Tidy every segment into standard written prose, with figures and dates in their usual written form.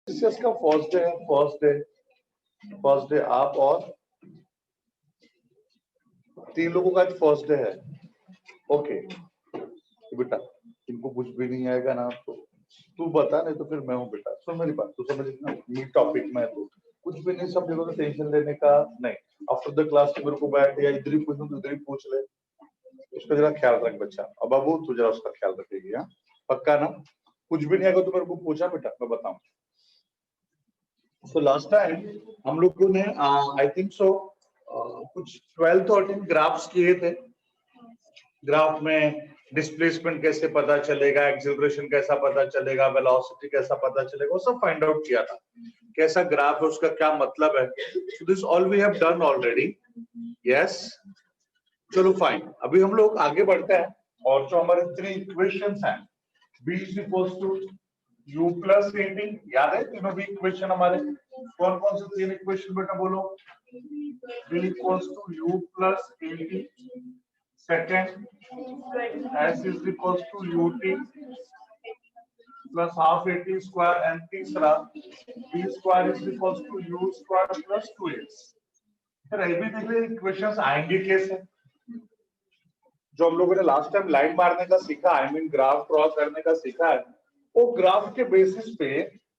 Mauritius का first day है, first day आप और 3 लोगों का फर्स्ट डे है। ओके तो बेटा इनको कुछ भी नहीं आएगा ना, तो तू बता, नहीं तो फिर मैं हूँ बेटा। सुन मेरी बात, तू समझ ना, ये टॉपिक में तो कुछ भी नहीं, सब जगह टेंशन लेने का नहीं। आफ्टर द क्लास मेरे को बैठ या इधर ही पूछूं तो इधर ही पूछ ले, उसका जरा ख्याल रख बच्चा। अब बाबू तू जरा उसका ख्याल रखेगी, हाँ पक्का ना? कुछ भी नहीं आएगा तो मेरे को पूछा बेटा, मैं बताऊं। सो लास्ट टाइम हम लोगों ने आई थिंक सो कुछ 12-13 ग्राफ्स किए थे। ग्राफ में डिस्प्लेसमेंट कैसे पता चलेगा, एक्सेलरेशन कैसा पता चलेगा, वेलोसिटी कैसा पता चलेगा, वो सब फाइंड आउट किया था। कैसा ग्राफ है, उसका क्या मतलब है। So this all we have done already. Yes, चलो फाइन। अभी हम लोग आगे बढ़ते हैं और जो हमारे 3 इक्वेशंस हैं, b = u + at, याद है तीनों भी इक्वेशन हमारे? कौन कौन से 3 इक्वेशन बेटा बोलो? b = u + at, second s = ut plus half at square, and तीसरा b square = u square plus 2s। फिर अभी देख ले इक्वेशंस आएंगे कैसे। जो हम लोगों ने लास्ट टाइम लाइन मारने का सीखा, आई मीन ग्राफ ड्रॉ करने का सीखा है, वो ग्राफ के बेसिस पे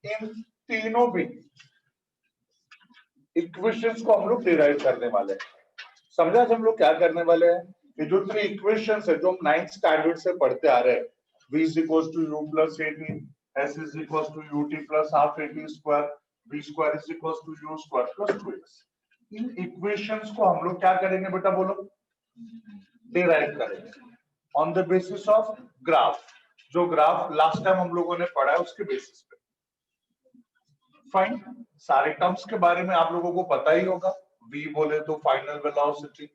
इन तीनों भी इक्वेशंस को हम लोग डिराइव करने वाले हैं। समझा हम लोग क्या करने वाले हैं? ये जो 3 इक्वेशंस है जो हम 9th स्टैंडर्ड से पढ़ते आ रहे हैं, v = u + at, s = ut plus half at square, b square = u square plus 2s। In equations को हम लोग क्या करेंगे बेटा बोलो? डिराइव करेंगे on the basis of graph. जो ग्राफ लास्ट टाइम हम लोगों ने पढ़ा है उसके बेसिस पे। फाइन, सारे टर्म्स के बारे में आप लोगों को पता ही होगा। v बोले तो फाइनल वेलोसिटी,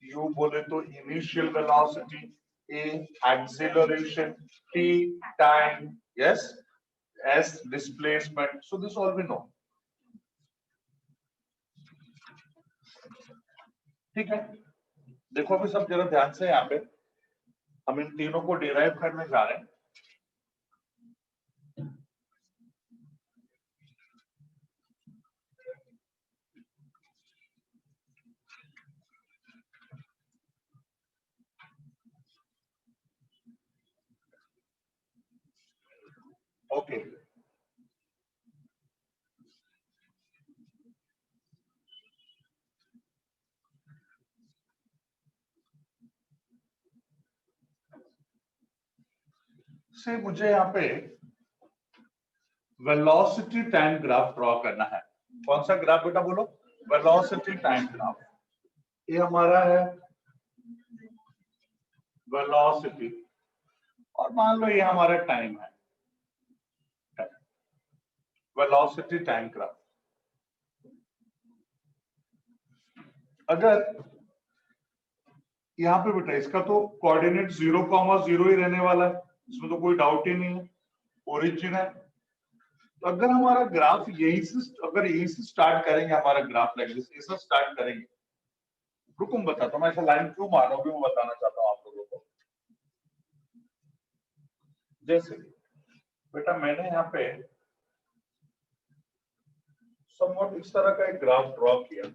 u बोले तो initial velocity, a acceleration, t time, yes, s displacement. So this all we know. ठीक है, देखो अभी सब जरा ध्यान से, यहाँ पे हम इन तीनों को डिराइव करने जा रहे हैं। ओके से मुझे यहाँ पे वेलोसिटी टाइम ग्राफ ड्रॉ करना है। कौन सा ग्राफ बेटा बोलो? Velocity time graph. ये हमारा है वेलोसिटी, और मान लो ये हमारा टाइम है, वेलोसिटी टाइम ग्राफ। अगर यहाँ पे बेटा इसका तो कोऑर्डिनेट 0,0 ही रहने वाला है, इसमें तो कोई डाउट ही नहीं है, ओरिजिन है। तो अगर हमारा ग्राफ यहीं से स्टार्ट करेंगे, हमारा ग्राफ लाइक दिस, ऐसा स्टार्ट करेंगे। रुको मैं बताता हूँ, मैं ऐसा लाइन क्यों मार रहा हूँ, मैं बताना चाहता हूँ आप लोगों को। जैसे बेटा मैंने यहाँ पे समवट इस तरह का एक ग्राफ ड्रॉ किया।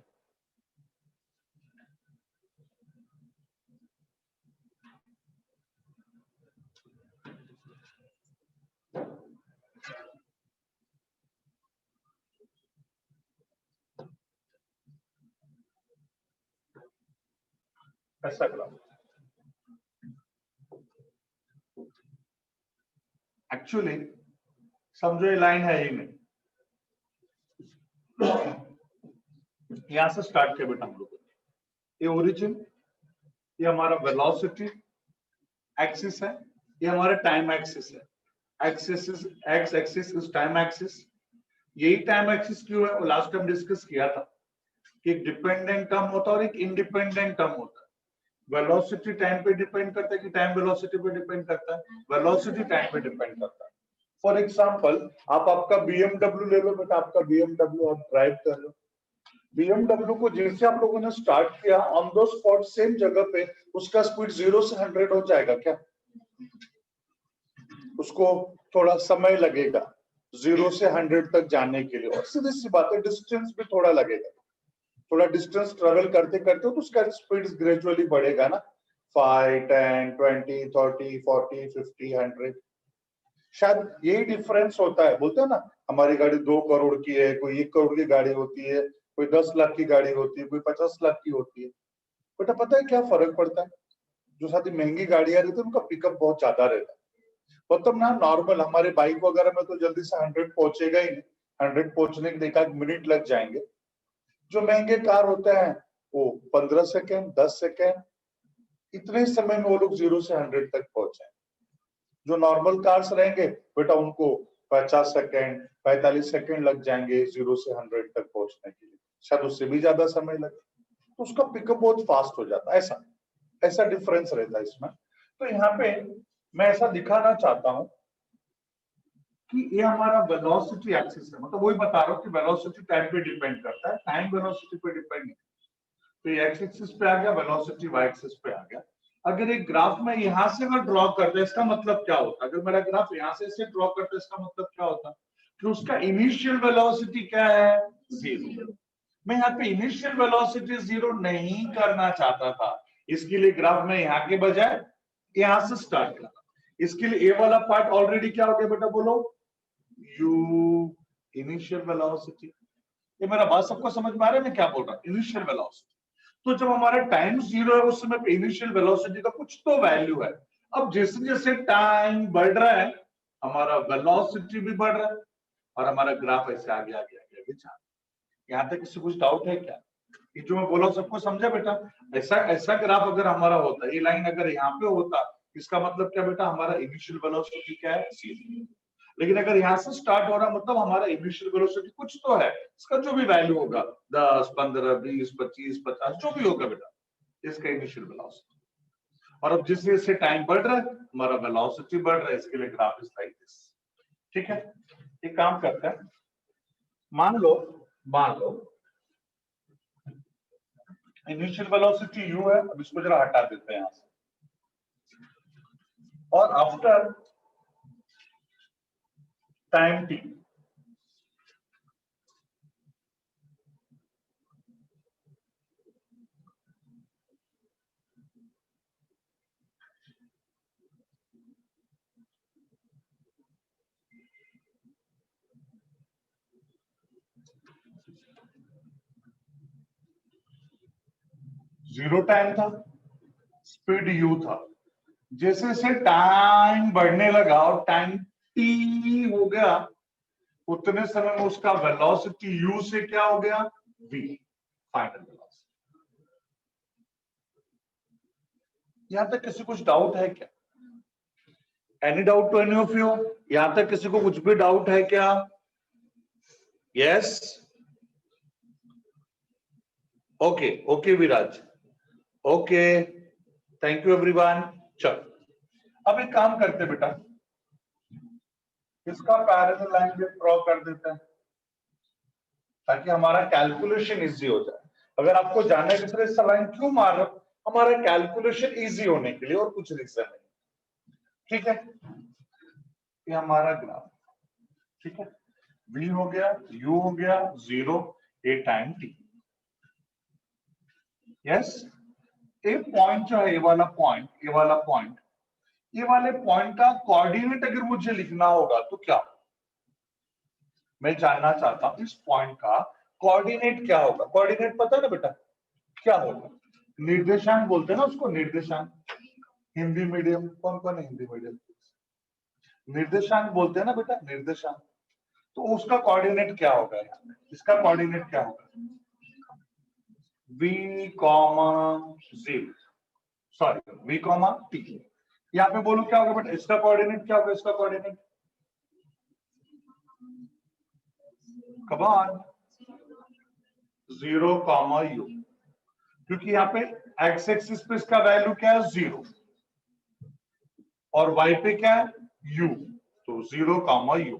ऐसा ग्राफ एक्चुअली समझो ये लाइन है ही नहीं। यहां से स्टार्ट किया बेटा हम लोग, ये ओरिजिन, ये हमारा वेलोसिटी एक्सिस है, ये हमारा टाइम एक्सिस है। Axis is x axis is time axis. यही टाइम एक्सिस क्यों है, वो लास्ट टाइम डिस्कस किया था कि एक डिपेंडेंट टर्म होता है और एक इंडिपेंडेंट टर्म होता है। वेलोसिटी टाइम पे डिपेंड करता है कि टाइम वेलोसिटी पे डिपेंड करता है? वेलोसिटी टाइम पे डिपेंड करता है। फॉर एग्जांपल आप आपका BMW ले लो बेटा, आपका BMW आप ड्राइव कर लो। BMW को जैसे आप लोगों ने स्टार्ट किया, ऑन द स्पॉट सेम जगह पे उसका स्पीड 0 से 100 हो जाएगा क्या? उसको थोड़ा समय लगेगा। 0 से 100 तक जाने के लिए, और सीधी सी बात है डिस्टेंस भी थोड़ा लगेगा, थोड़ा डिस्टेंस ट्रेवल करते करते तो उसका स्पीड ग्रेजुअली बढ़ेगा ना, 5, 10, 20, 30, 40, 50, 100। शायद यही डिफरेंस होता है, बोलते हैं ना हमारी गाड़ी 2 करोड़ की है, कोई 1 करोड़ की गाड़ी होती है, कोई 10 लाख की गाड़ी होती है, कोई 50 लाख की होती है। बेटा पता है क्या फर्क पड़ता है? जो साथ ही महंगी गाड़ियां रहती है उनका पिकअप बहुत ज्यादा रहता है, मतलब ना नॉर्मल हमारे बाइक वगैरह में तो जल्दी से 100 पहुंचेगा ही नहीं, 100 पहुंचने के लिए 1 मिनट लग जाएंगे। जो महंगे कार होते हैं वो 15 सेकेंड, 10 सेकेंड, इतने समय में वो लोग 0 से 100 तक पहुंचे। जो नॉर्मल कार्स रहेंगे बेटा उनको 50 सेकेंड, 45 सेकेंड लग जाएंगे 0 से 100 तक पहुंचने के लिए, शायद उससे भी ज्यादा समय लगे, तो उसका पिकअप बहुत फास्ट हो जाता है। ऐसा ऐसा डिफरेंस रहता है इसमें। तो यहाँ पे मैं ऐसा दिखाना चाहता हूं कि ये हमारा वेलोसिटी एक्सिस है, मतलब वही बता रहा हूँ कि वेलोसिटी टाइम पे डिपेंड करता है, टाइम वेलोसिटी पे डिपेंड नहीं। तो ये एक्स एक्सिस पे आ गया, वेलोसिटी वाई एक्सिस पे आ गया। अगर एक ग्राफ में यहां से अगर ड्रॉ करते इसका मतलब क्या होता? अगर मेरा ग्राफ यहां से ड्रॉ करते इसका मतलब क्या होता कि उसका इनिशियल वेलोसिटी क्या है? 0। मैं यहाँ पे इनिशियल वेलोसिटी 0 नहीं करना चाहता था, इसके लिए ग्राफ में यहाँ के बजाय यहां से स्टार्ट करना। इसके लिए ए वाला पार्ट ऑलरेडी क्या हो गया बेटा, बोलो यू इनिशियल वेलोसिटी। ये मेरा बात सबको समझ में आ रहा है मैं क्या बोल रहा हूँ? Initial velocity. तो जब हमारा टाइम 0 है उस समय पे इनिशियल वेलोसिटी का कुछ तो वैल्यू है। अब जैसे जैसे टाइम बढ़ रहा है हमारा वेलोसिटी भी बढ़ रहा है और हमारा ग्राफ ऐसे आगे आगे आगे आगे जा रहा है। यहाँ तक किसी कुछ डाउट है क्या? ये जो मैं बोला सबको समझा बेटा? ऐसा ऐसा ग्राफ अगर हमारा होता, ये लाइन अगर यहाँ पे होता, इसका मतलब क्या बेटा? हमारा इनिशियल वेलोसिटी क्या है? 0। लेकिन अगर यहाँ से स्टार्ट हो रहा मतलब हमारा इनिशियल वेलोसिटी कुछ तो है, इसका जो भी वैल्यू होगा 10, 15, 20, 25, 50 जो भी होगा बेटा, इसका इनिशियल वेलोसिटी। और अब जिस जैसे टाइम बढ़ रहा है हमारा वेलोसिटी बढ़ रहा है, इसके लिए ग्राफ इज लाइक दिस। ठीक है, एक काम करते हैं, मान लो इनिशियल वेलोसिटी u है, अब इसको जरा हटा देते हैं यहां से, और after time t, zero time था, स्पीड u था। जैसे जैसे टाइम बढ़ने लगा और टाइम t हो गया, उतने समय में उसका वेलोसिटी u से क्या हो गया? v, final velocity. यहां तक किसी कुछ डाउट है क्या? Any doubt to any of you? यहां तक किसी को कुछ भी डाउट है क्या? Yes, okay okay Viraj, okay, thank you everyone. चलो अब एक काम करते बेटा, इसका पैरेलल लाइन भी ड्रॉ कर देते हैं ताकि हमारा कैलकुलेशन इजी हो जाए। अगर आपको जानना है कि सर इसका लाइन क्यों मार रहा हूं, हमारा कैलकुलेशन इजी होने के लिए, और कुछ रीजन नहीं। ठीक है, ये हमारा ग्राफ, ठीक है, v हो गया, u हो गया 0, a time t। Yes, A point जो है, ये वाला पॉइंट, ये वाले पॉइंट का कोऑर्डिनेट अगर मुझे लिखना होगा तो क्या? मैं जानना चाहता हूं इस पॉइंट का कोऑर्डिनेट क्या होगा। कोऑर्डिनेट पता है ना बेटा क्या होगा? निर्देशांक बोलते हैं ना उसको, निर्देशांक। हिंदी मीडियम कौन कौन है? हिंदी मीडियम निर्देशांक बोलते हैं ना बेटा, निर्देशांक। तो उसका कोऑर्डिनेट क्या होगा? इसका कोऑर्डिनेट क्या होगा? v, 0, sorry v, t। यहाँ पे बोलो क्या होगा बेटा? इसका कोऑर्डिनेट क्या होगा? इसका कोऑर्डिनेट कम ऑन, 0, u, क्योंकि यहाँ पे एक्स एक्सिस पे इसका वैल्यू क्या है? 0, और y पे क्या है? u, तो 0, u।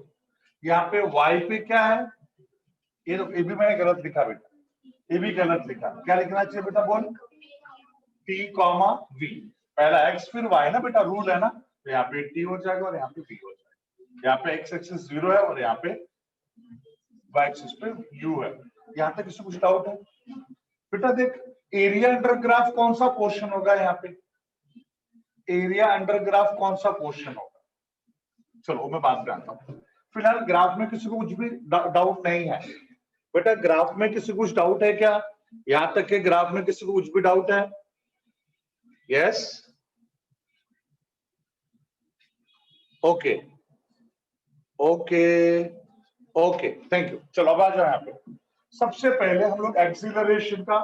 यहाँ पे y पे क्या है? ये भी मैंने गलत लिखा बेटा, ये भी गलत लिखा। क्या लिखना चाहिए बेटा बोल? t, v, पहला x फिर y ना बेटा, रूल है ना, तो यहाँ पे t हो जाएगा और यहाँ पे v हो जाएगा। यहाँ पे एक्स एक्सिस 0 है और यहाँ पे वाई एक्सिस पे यू है। यहाँ तक किसी कुछ डाउट है? बेटा देख, एरिया अंडर ग्राफ कौन सा पोर्शन होगा यहाँ पे? एरिया अंडर ग्राफ कौन सा पोर्शन होगा? चलो मैं बात पे आता हूँ। फिलहाल ग्राफ में किसी को कुछ भी डाउट नहीं है बेटा? ग्राफ में किसी को कुछ डाउट है क्या? यहां तक के ग्राफ में किसी को कुछ भी डाउट है? Yes, okay okay okay, thank you. चलो अब आ जाओ यहाँ पे। सबसे पहले हम लोग एक्सीलरेशन का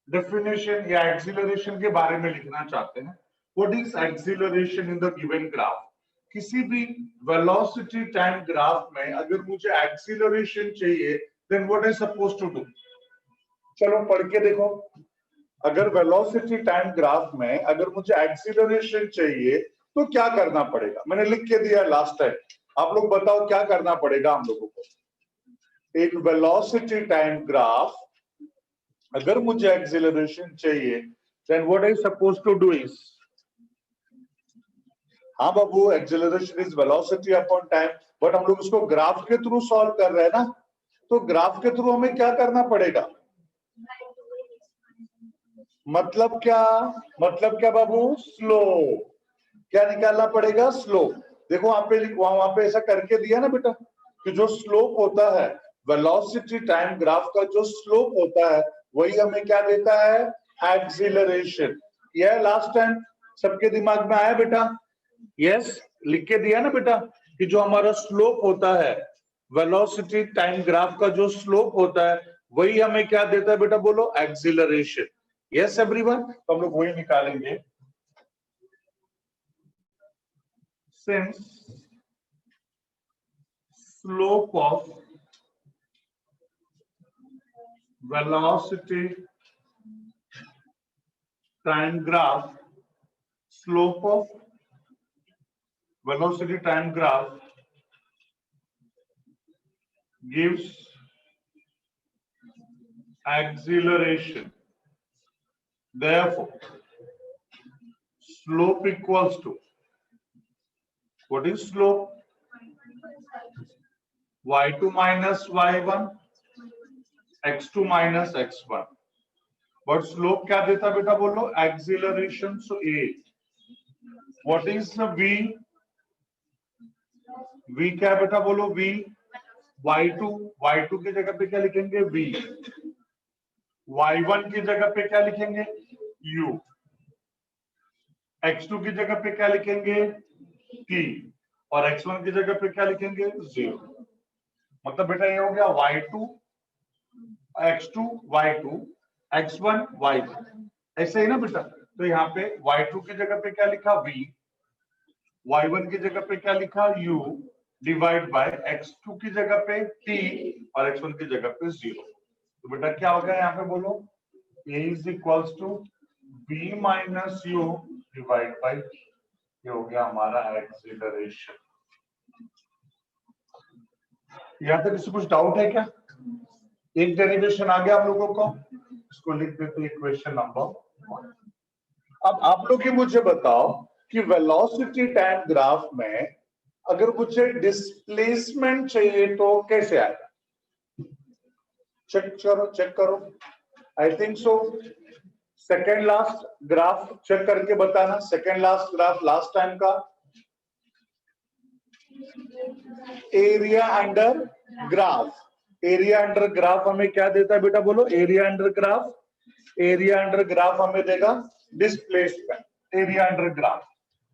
डेफिनेशन या एक्सीलरेशन के बारे में लिखना चाहते हैं। What is acceleration in the given graph? किसी भी वेलोसिटी टाइम ग्राफ में अगर मुझे एक्सीलरेशन चाहिए then what I suppose to do? चलो पढ़ के देखो। अगर वेलोसिटी टाइम ग्राफ में अगर मुझे एक्सीलरेशन चाहिए तो क्या करना पड़ेगा? मैंने लिख के दिया लास्ट टाइम, आप लोग बताओ क्या करना पड़ेगा हम लोगों को? एक वेलोसिटी टाइम ग्राफ अगर मुझे एक्सीलरेशन चाहिए then what I suppose to do is, हाँ बाबू, acceleration is velocity upon time, but हम लोग उसको ग्राफ के थ्रू सॉल्व कर रहे हैं ना, तो ग्राफ के थ्रू हमें क्या करना पड़ेगा? मतलब क्या बाबू? स्लोप। क्या निकालना पड़ेगा? स्लोप। देखो वहां पे ऐसा करके दिया ना बेटा कि जो स्लोप होता है वेलोसिटी टाइम ग्राफ का, जो स्लोप होता है वही हमें क्या देता है? एक्सीलरेशन। यह लास्ट टाइम सबके दिमाग में आया बेटा? यस, लिख के दिया ना बेटा कि जो हमारा स्लोप होता है वेलोसिटी टाइम ग्राफ का, जो स्लोप होता है वही हमें क्या देता है बेटा? बोलो, एक्सीलरेशन। यस एवरीवन, तो हम लोग वही निकालेंगे। Since slope of velocity time graph, slope of velocity time graph gives acceleration. Therefore, slope equals to, what is slope? y2 minus y1, x2 minus x1. But slope क्या देता बेटा? बोलो, acceleration. So a, what is the v? v क्या बेटा? बोलो v, y2 की जगह पे क्या लिखेंगे? v, y1 की जगह पे क्या लिखेंगे? u, x2 की जगह पे क्या लिखेंगे? t, और x1 की जगह पे क्या लिखेंगे? 0। मतलब बेटा ये हो गया y2 x2 y2 x1 y1, ऐसे ही ना बेटा? तो यहाँ पे y2 की जगह पे क्या लिखा? v, y1 की जगह पे क्या लिखा? u, डिवाइड बाय x2 की जगह पे t और x1 की जगह पे 0। तो बेटा क्या हो गया यहाँ पे? बोलो, a is equals to b minus u divide by, ये हो गया हमारा एक्सीलरेशन। यहाँ तक किसी कुछ डाउट है क्या? एक डेरिवेशन आ गया हम लोगों को, इसको लिख देते इक्वेशन नंबर 1। अब आप लोग ही मुझे बताओ कि वेलोसिटी टाइम ग्राफ में अगर मुझे डिस्प्लेसमेंट चाहिए तो कैसे आएगा? चेक करो। I think so second last graph check करके बताना। Second last graph last time का, area under graph. Area under graph हमें क्या देता है बेटा? बोलो, area under graph. Area under graph हमें देगा डिस्प्लेसमेंट एरिया अंडर ग्राफ।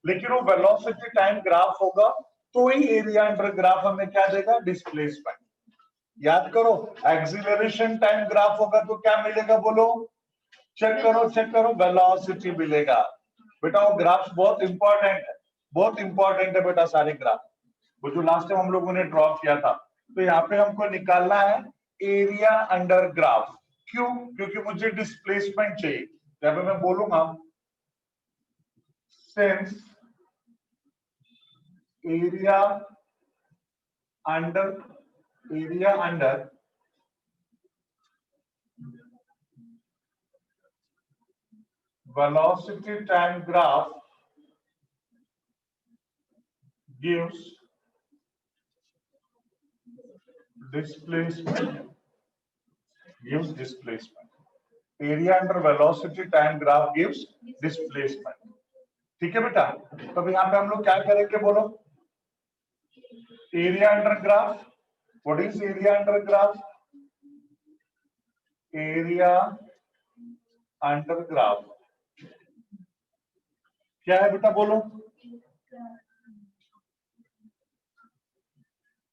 लेकिन वो वेलोसिटी टाइम ग्राफ होगा तो ही एरिया अंडर ग्राफ हमें क्या देगा? डिस्प्लेसमेंट। याद करो, एक्सीलरेशन टाइम ग्राफ होगा तो क्या मिलेगा? बोलो, चेक करो, वेलोसिटी मिलेगा। बेटा वो ग्राफ्स बहुत इंपॉर्टेंट है, बहुत इंपॉर्टेंट है बेटा सारे ग्राफ, वो जो लास्ट टाइम हम लोगों ने ड्रॉ किया था। तो यहाँ पे हमको निकालना है एरिया अंडर ग्राफ। क्यों? क्योंकि मुझे डिस्प्लेसमेंट चाहिए। यहाँ पे मैं बोलूंगा since area under velocity time graph gives displacement, gives displacement. Area under velocity time graph gives displacement. ठीक है बेटा, तो यहाँ पे हम लोग क्या करेंगे बोलो? Area under graph. What is area under graph? Area under graph क्या है बेटा बोलो?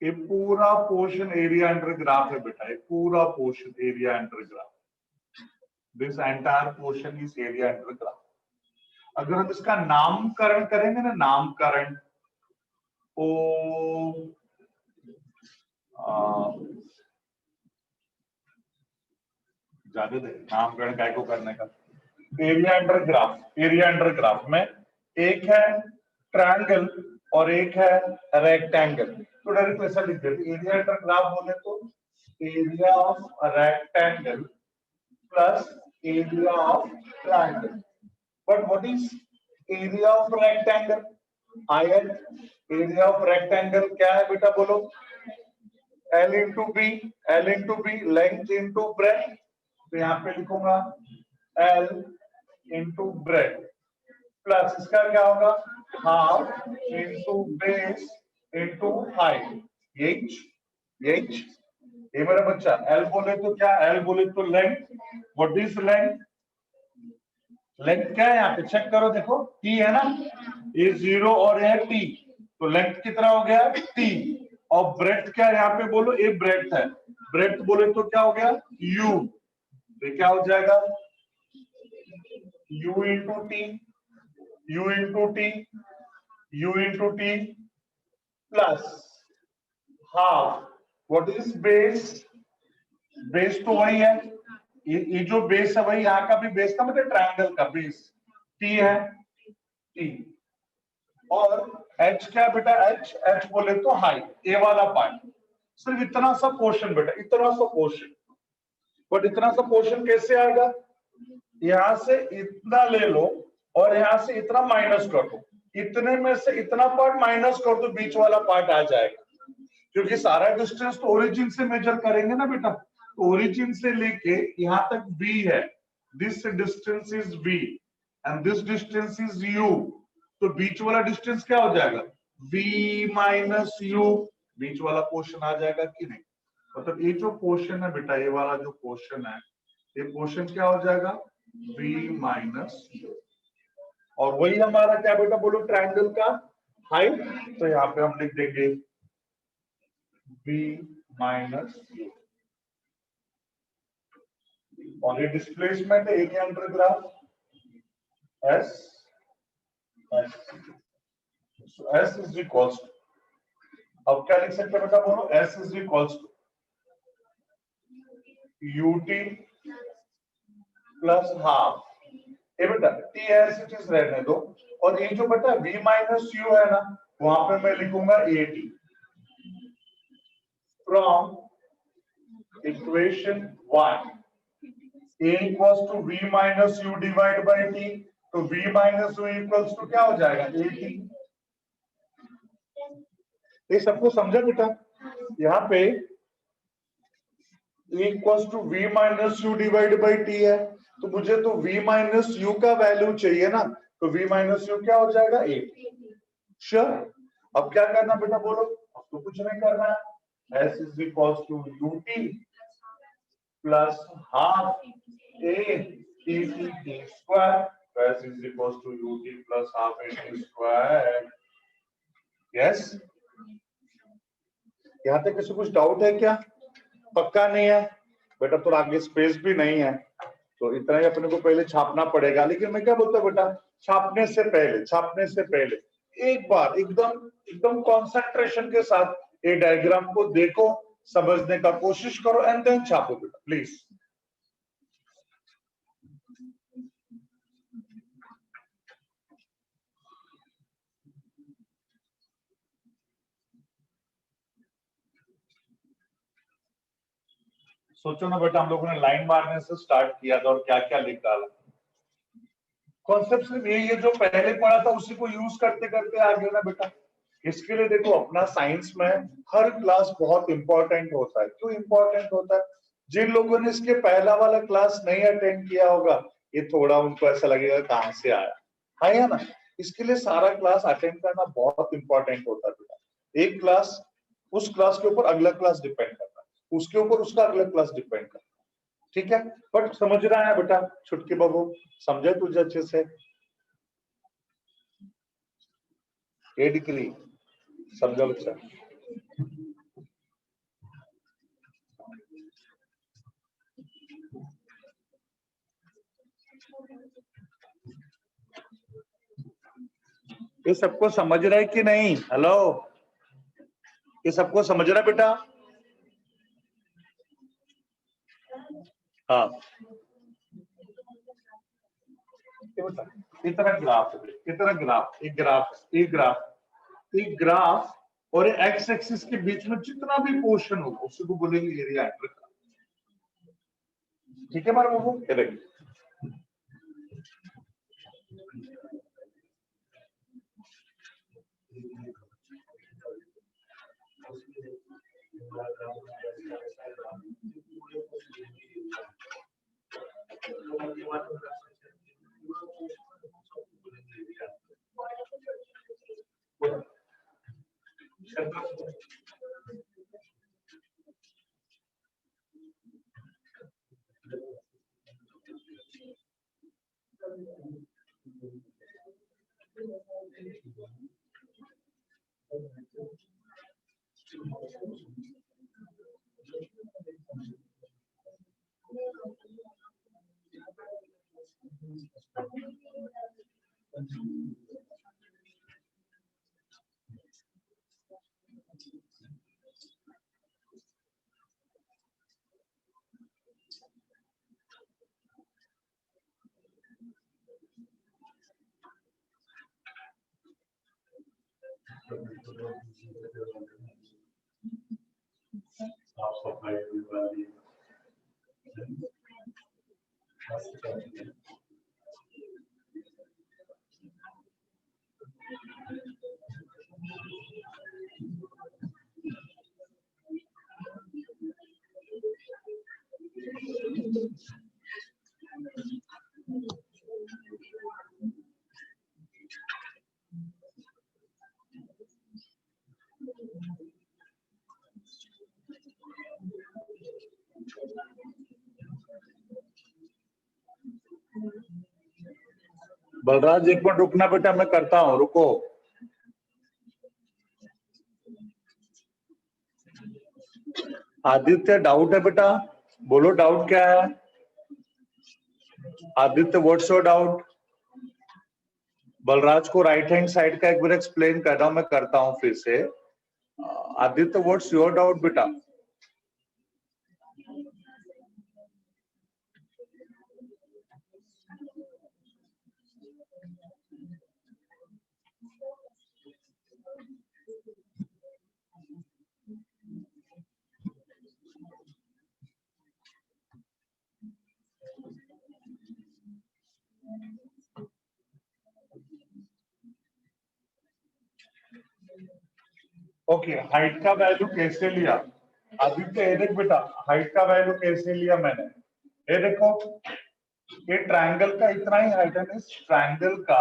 ये पूरा पोर्शन एरिया अंडर ग्राफ है बेटा, ये पूरा portion area under graph. This entire portion is area under graph. अगर हम इसका नामकरण करेंगे ना, नामकरण ओ ज्यादा दे नामकरण काय को करने का. Area under graph, area under graph में एक है ट्रायंगल और एक है रेक्टेंगल. तो डायरेक्ट ऐसा लिख देते, एरिया अंडर ग्राफ बोले तो area of rectangle plus area of triangle. But what is area of rectangle? आयत. एरिया ऑफ रेक्टेंगल क्या है बेटा बोलो? L into B, L into B length into breadth. तो यहाँ पे लिखूंगा L इंटू ब्रेथ प्लस इसका क्या होगा? Half into base into height. H ये मेरा बच्चा L बोले तो क्या? L बोले तो length. What is length? Length क्या है यहाँ पे चेक करो, देखो T है ना, ये 0 और ये T, तो लेंथ कितना हो गया? T. और ब्रेथ क्या है यहाँ पे बोलो? ये ब्रेथ है. ब्रेथ बोले तो क्या हो गया? U. तो क्या हो जाएगा? U into T, U into T, U into T plus half. What is base? Base तो वही है, ये जो बेस है वही यहाँ का भी बेस का मतलब ट्रायंगल का बेस T है, T. और H क्या बेटा? H बोले तो हाइट, ए वाला पार्ट. सिर्फ इतना सा पोर्शन बेटा, इतना सा पोर्शन. बट इतना सा पोर्शन कैसे आएगा? यहां से इतना ले लो और यहां से इतना माइनस कर दो. इतने में से इतना पार्ट माइनस कर दो, बीच वाला पार्ट आ जाएगा. क्योंकि सारा डिस्टेंस तो ओरिजिन से मेजर करेंगे ना बेटा. तो ओरिजिन से लेके यहां तक b है, this distance is b and this distance is u. तो बीच वाला डिस्टेंस क्या हो जाएगा? v minus u. बीच वाला पोर्शन आ जाएगा कि नहीं? मतलब ये जो पोर्शन है बेटा, ये वाला जो पोर्शन है, ये पोर्शन क्या हो जाएगा? v minus u. और वही हमारा क्या बेटा बोलो? ट्रायंगल का हाइट. तो यहाँ पे हम लिख देंगे v माइनस u. और ये डिस्प्लेसमेंट है area under graph S. So S is equals to, अब क्या लिख सकते हैं बेटा बोलो? S is equals to ut plus half. ये बेटा T एज इट इज रहने दो. और ये जो बेटा v माइनस u है ना, वहां पे मैं लिखूंगा at. From equation 1 a equals to v minus u divided by t. तो v minus u equals to क्या हो जाएगा? at. ये सबको समझा बेटा? यहाँ पे a equals to v minus u divided by t है, तो मुझे तो v minus u का वैल्यू चाहिए ना, तो v minus u क्या हो जाएगा? 8. श्योर. अब क्या करना बेटा बोलो? अब तो कुछ नहीं करना है. s is equals to ut plus half a t square. S is equals to ut plus half a t square. Yes. यहाँ तक किसी कुछ डाउट है क्या? पक्का नहीं है बेटा? तो आगे स्पेस भी नहीं है, तो इतना ही अपने को पहले छापना पड़ेगा. लेकिन मैं क्या बोलता हूँ बेटा, छापने से पहले एक बार एकदम कॉन्सेंट्रेशन के साथ ये डायग्राम को देखो, समझने का कोशिश करो एंड देन छापो बेटा प्लीज. सोचो ना बेटा, हम लोगों ने लाइन मारने से स्टार्ट किया था और क्या क्या लिख डाला. कॉन्सेप्ट सिर्फ यही है, जो पहले पढ़ा था उसी को यूज करते करते आ गए ना बेटा. इसके लिए देखो अपना साइंस में हर क्लास बहुत इंपॉर्टेंट होता है। क्यों इंपॉर्टेंट होता है? जिन लोगों ने इसके पहला वाला क्लास नहीं अटेंड किया होगा, ये थोड़ा उनको ऐसा लगेगा कहां से आया है या ना। इसके लिए सारा क्लास अटेंड करना बहुत इंपॉर्टेंट होता है। एक क्लास उस क्लास के ऊपर अगला क्लास डिपेंड करता है, उसके ऊपर उसका अगला क्लास डिपेंड करता है। ठीक है, बट समझ रहा है बेटा छुटकी बाबू? समझे तुझे अच्छे से? ए डिग्री समझा बच्चा? ये सबको समझ रहा है कि नहीं? हेलो, ये सबको समझ रहा है बेटा? हाँ, इतना ग्राफ है, इतना ग्राफ, एक ग्राफ, एक ग्राफ, एक ग्राफ और एक्स एक्सिस के बीच में जितना भी पोर्शन होगा उसी को बोलेंगे एरिया अंडर ग्राफ। ठीक है हमारा बाबू? ये देखिए, साफ सफाई वाली बलराज एक मिनट रुकना बेटा, मैं करता हूँ, रुको। आदित्य डाउट है बेटा? बोलो डाउट क्या है? Aditya what's your doubt? Balraj को राइट हैंड साइड का एक बार एक्सप्लेन कर रहा हूं, मैं करता हूं फिर से। आदित्य व्हाट्स योर डाउट बेटा? ओके, हाइट का वैल्यू कैसे लिया? आदित्य ये देख बेटा, हाइट का वैल्यू कैसे लिया मैंने? ये देखो, ये ट्रायंगल का इतना ही हाइट है, इस ट्रायंगल का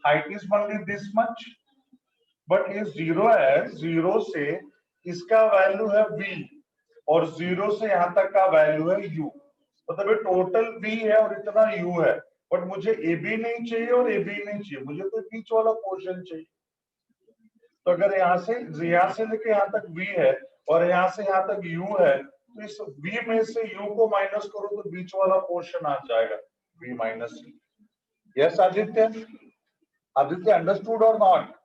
height is only this much, but ये जीरो है, जीरो से इसका वैल्यू है v और जीरो से यहां तक का वैल्यू है u। मतलब ये टोटल v है और इतना u है, बट मुझे ab नहीं चाहिए और ab नहीं चाहिए, मुझे तो बीच वाला पोर्शन चाहिए। तो अगर यहाँ से लेके यहाँ तक v है और यहाँ से यहाँ तक u है, तो इस v में से u को माइनस करो तो बीच वाला पोर्शन आ जाएगा v minus. Yes Aditya? Aditya understood और not?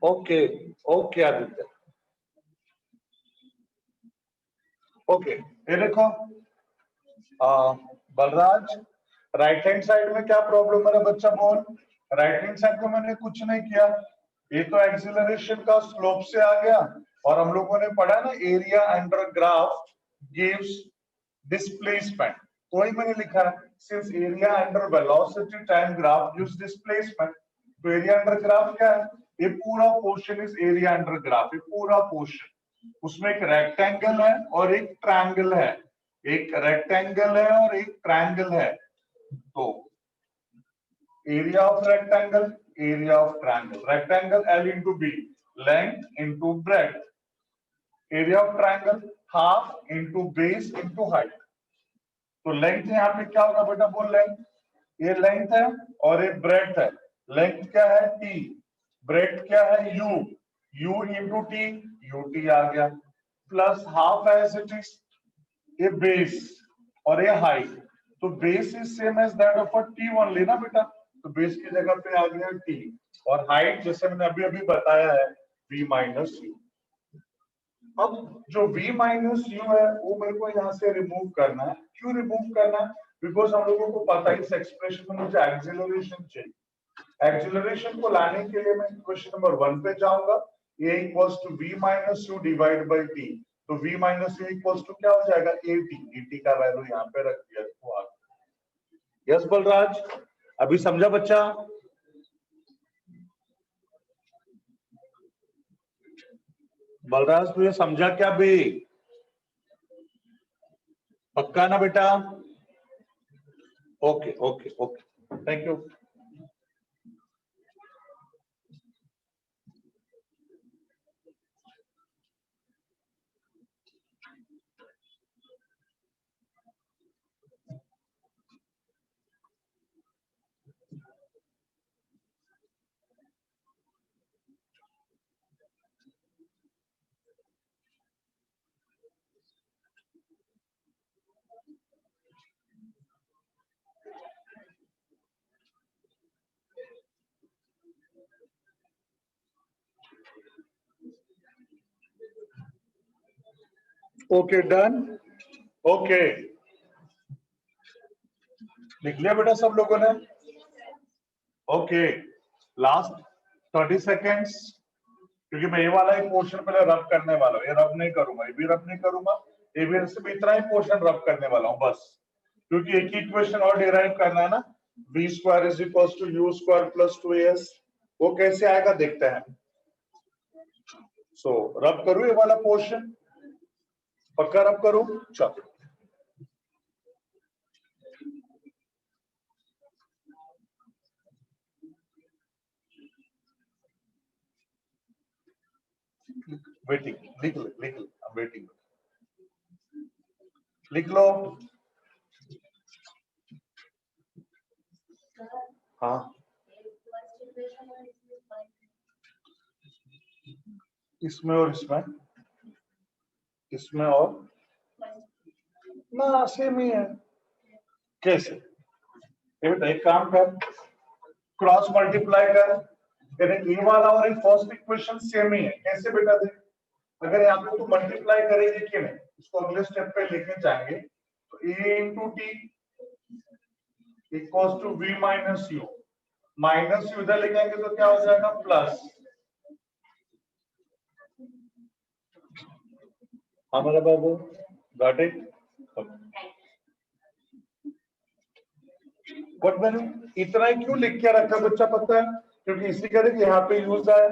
Okay, okay Aditya, okay. ये देखो बलराज, राइट हैंड साइड में क्या प्रॉब्लम है बच्चा? बोल। राइट हैंड साइड में मैंने कुछ नहीं किया, ये तो एक्सीलरेशन का स्लोप से आ गया, और हम लोगों ने पढ़ा ना area under graph gives displacement, तो वही मैंने लिखा है, since area under velocity time graph gives displacement, तो एरिया अंडर ग्राफ क्या है? ये पूरा portion is area under graph, ये पूरा पोर्शन, उसमें एक रेक्टेंगल है और एक ट्रायंगल है, एक रेक्टेंगल है और एक ट्रायंगल है। तो area of rectangle, area of triangle, rectangle L into B, length into breadth, area of triangle half into base into height. तो लेंथ यहाँ पे क्या होगा बेटा, बोल लेंथ, ये लेंथ है और ये ब्रेथ है। लेंथ क्या है t, ब्रेथ क्या है u, u into t, ut आ गया, प्लस हाफ है एज इट इज, ये बेस और ये हाइट। तो base is same as that of a t only ना बेटा, तो बेस की जगह पे आ गया t, और हाइट जैसे मैंने अभी अभी बताया है v माइनस u। अब जो v माइनस यू है वो मेरे को यहाँ से रिमूव करना है। क्यों रिमूव करना है? बिकॉज हम लोगों को पता है इस एक्सप्रेशन में मुझे एक्सीलरेशन चाहिए। एक्सीलरेशन को लाने के लिए मैं क्वेश्चन नंबर 1 पे जाऊंगा, a equals to v minus u divide by t। तो v minus u equals to क्या हो जाएगा, at का वैल्यू यहाँ पे रख दिया तो आ गया। यस बलराज, अभी समझा बच्चा? बलराज तुझे समझा क्या भी? पक्का ना बेटा? Okay okay okay, thank you. Okay done, okay लिख लिया बेटा सब लोगों ने? ओके, लास्ट 30 सेकेंड्स, क्योंकि मैं ये वाला ही पोर्शन पहले रब करने वाला हूँ, ये रब नहीं करूंगा, ये भी रब नहीं करूंगा, ये भी सिर्फ इतना ही पोर्शन रब करने वाला हूँ बस, क्योंकि एक ही इक्वेशन और डिराइव करना है ना, v square is equal to u square plus 2as। वो कैसे आएगा देखते हैं। सो रब करूँ ये वाला पोर्शन, पक्का रब करूँ? चलो वेटिंग, लिख लो लिख लो, वेटिंग, लिख लो। हाँ इसमें और इसमें, इसमें और ना सेम ही है। कैसे? एक काम कर, क्रॉस मल्टीप्लाई कर, ए वाला और एक फर्स्ट इक्वेशन सेम ही है। कैसे बेटा देख, अगर यहाँ पे तू मल्टीप्लाई करेगी कि नहीं, इसको अगले स्टेप पे लेके जाएंगे। तो a into t equals to v minus u, minus u इधर लेके आएंगे तो क्या हो जाएगा, प्लस। हमारा बाबू गॉट इट। बट मैंने इतना ही क्यों लिख के रखा बच्चा पता है? क्योंकि इसी करके यहाँ पे यूज आया,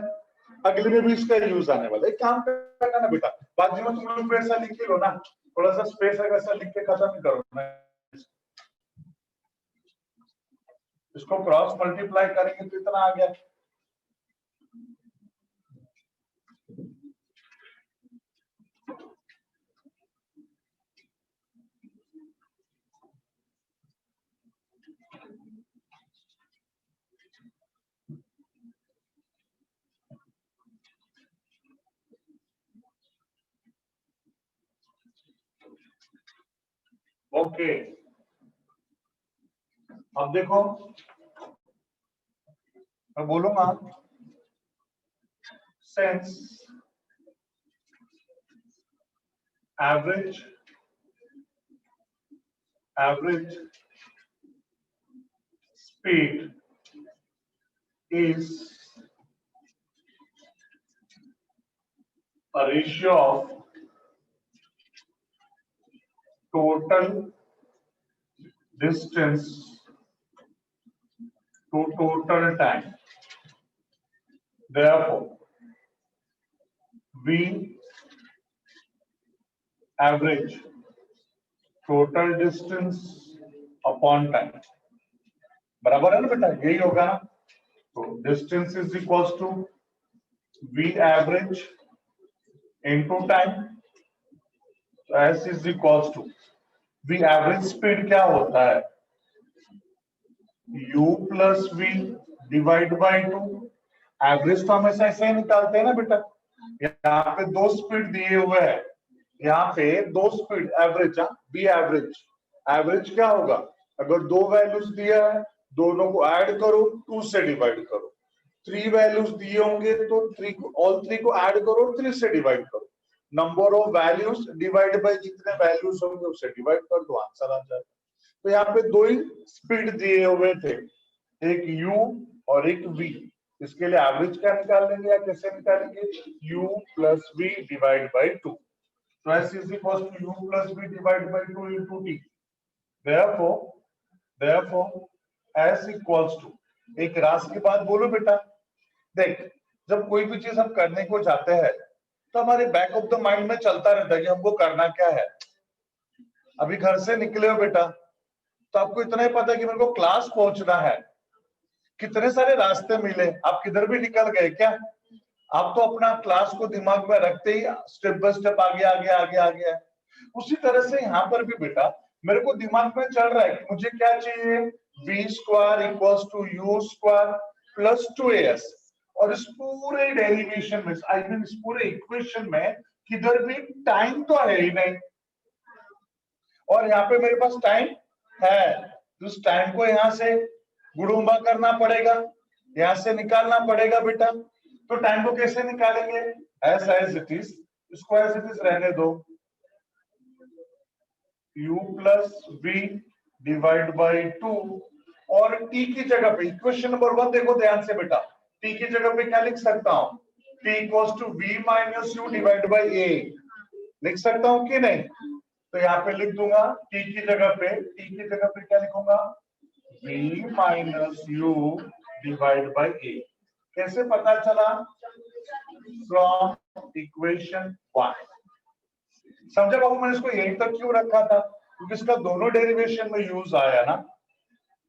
अगले में भी इसका यूज आने वाला है। काम करना ना बेटा, बाकी में तुम लोग ऐसा लिख के लो ना, थोड़ा सा स्पेस है वैसा लिख के खत्म करो ना। इसको क्रॉस मल्टीप्लाई करेंगे तो इतना आ गया। ओके अब देखो, मैं बोलूंगा since average speed is a ratio of total distance to total time. therefore v average total distance upon time, बराबर है ना बेटा, यही होगा ना। तो distance is equals to v average into time, तो s is equals to v average speed क्या होता है, u plus v divide by 2। Average तो हमेशा ऐसे ही निकालते हैं ना बेटा, यहाँ पे दो स्पीड दिए हुए हैं, यहाँ पे दो speed average, v average, average क्या होगा, अगर दो वैल्यूज दिया है दोनों को ऐड करो 2 से डिवाइड करो, 3 वैल्यूज दिए होंगे तो 3 को, ऑल 3 को ऐड करो 3 से डिवाइड करो, number of values divide by जितने वैल्यूज होंगे उससे डिवाइड कर दो, आंसर आ जाएगा। तो यहाँ पे दो ही स्पीड दिए हुए थे, एक u और एक v, इसके लिए एवरेज क्या निकाल लेंगे या कैसे निकालेंगे, u plus v divide by 2। So s is equals to u plus v divided by 2 into t. Therefore s equals to, एक रास की बात बोलो बेटा, देख जब कोई भी चीज हम करने को जाते हैं तो हमारे बैक ऑफ द माइंड में चलता रहता है कि हमको करना क्या है। अभी घर से निकले हो बेटा तो आपको इतना ही पता है कि मेरे को क्लास पहुंचना है, कितने सारे रास्ते मिले, आप किधर भी निकल गए क्या, आप तो अपना क्लास को दिमाग में रखते ही स्टेप बाय स्टेप आगे आगे आगे आगे है। उसी तरह से यहाँ पर भी बेटा मेरे को दिमाग में चल रहा है कि मुझे क्या चाहिए, v square equals to u square plus 2as, और इस पूरे डेरिवेशन में, आई मीन इस पूरे इक्वेशन में किधर भी टाइम तो है ही नहीं, और यहाँ पे मेरे पास टाइम है, तो उस टाइम को यहाँ से गुणुम्बा करना पड़ेगा, यहाँ से निकालना पड़ेगा बेटा। तो टाइम को कैसे निकालेंगे, ऐसा एज इट इज, इसको एज इट इज रहने दो, u plus v divide by 2, और t की जगह पे इक्वेशन नंबर 1 देखो ध्यान से बेटा, t की जगह पे क्या लिख सकता हूं, t equals to v minus u divide by a, लिख सकता हूं कि नहीं, तो यहाँ पे लिख दूंगा t की जगह पे क्या लिखूंगा, v minus u divide by a। कैसे पता चला, फ्रॉम इक्वेशन 1। समझे बाबू, मैंने इसको यहीं तक क्यों रखा था, क्योंकि इसका दोनों डेरिवेशन में यूज आया ना।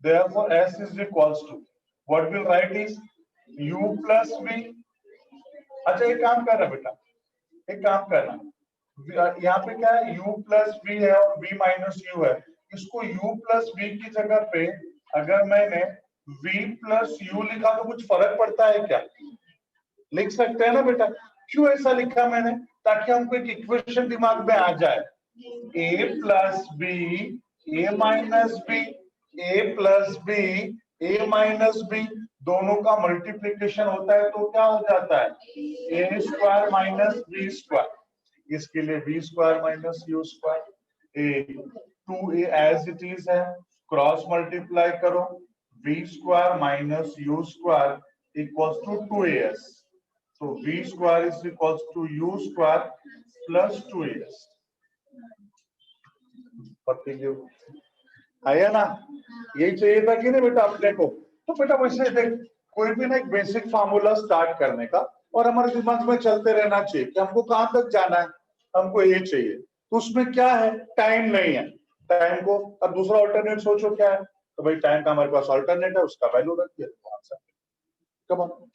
therefore s is equals to, what we'll write is u plus v। अच्छा एक काम करना बेटा, एक काम करना, यहाँ पे क्या है, u प्लस v है और v माइनस u है, इसको u प्लस v की जगह पे अगर मैंने v प्लस u लिखा तो कुछ फर्क पड़ता है क्या, लिख सकते हैं ना बेटा। क्यों ऐसा लिखा मैंने, ताकि हमको एक इक्वेशन दिमाग में आ जाए, a plus b a minus b, a plus b a minus b, दोनों का मल्टीप्लीकेशन होता है तो क्या हो जाता है, a square minus b square, इसके लिए v square minus u square, a 2a as it is है, क्रॉस मल्टीप्लाई करो, v square minus u square equals to 2as, so v square is equals to u square plus 2as। आया ना, यही चाहिए था कि नहीं बेटा अपने को। तो बेटा वैसे देख, कोई भी ना एक बेसिक फार्मूला स्टार्ट करने का और हमारे दिमाग में चलते रहना चाहिए कि हमको कहां तक जाना है, हमको ये चाहिए, तो उसमें क्या है, टाइम नहीं है, टाइम को अब दूसरा ऑल्टरनेट सोचो क्या है, तो भाई टाइम का हमारे पास ऑल्टरनेट है, उसका वैल्यू रख दिया, तो आंसर कम ऑन।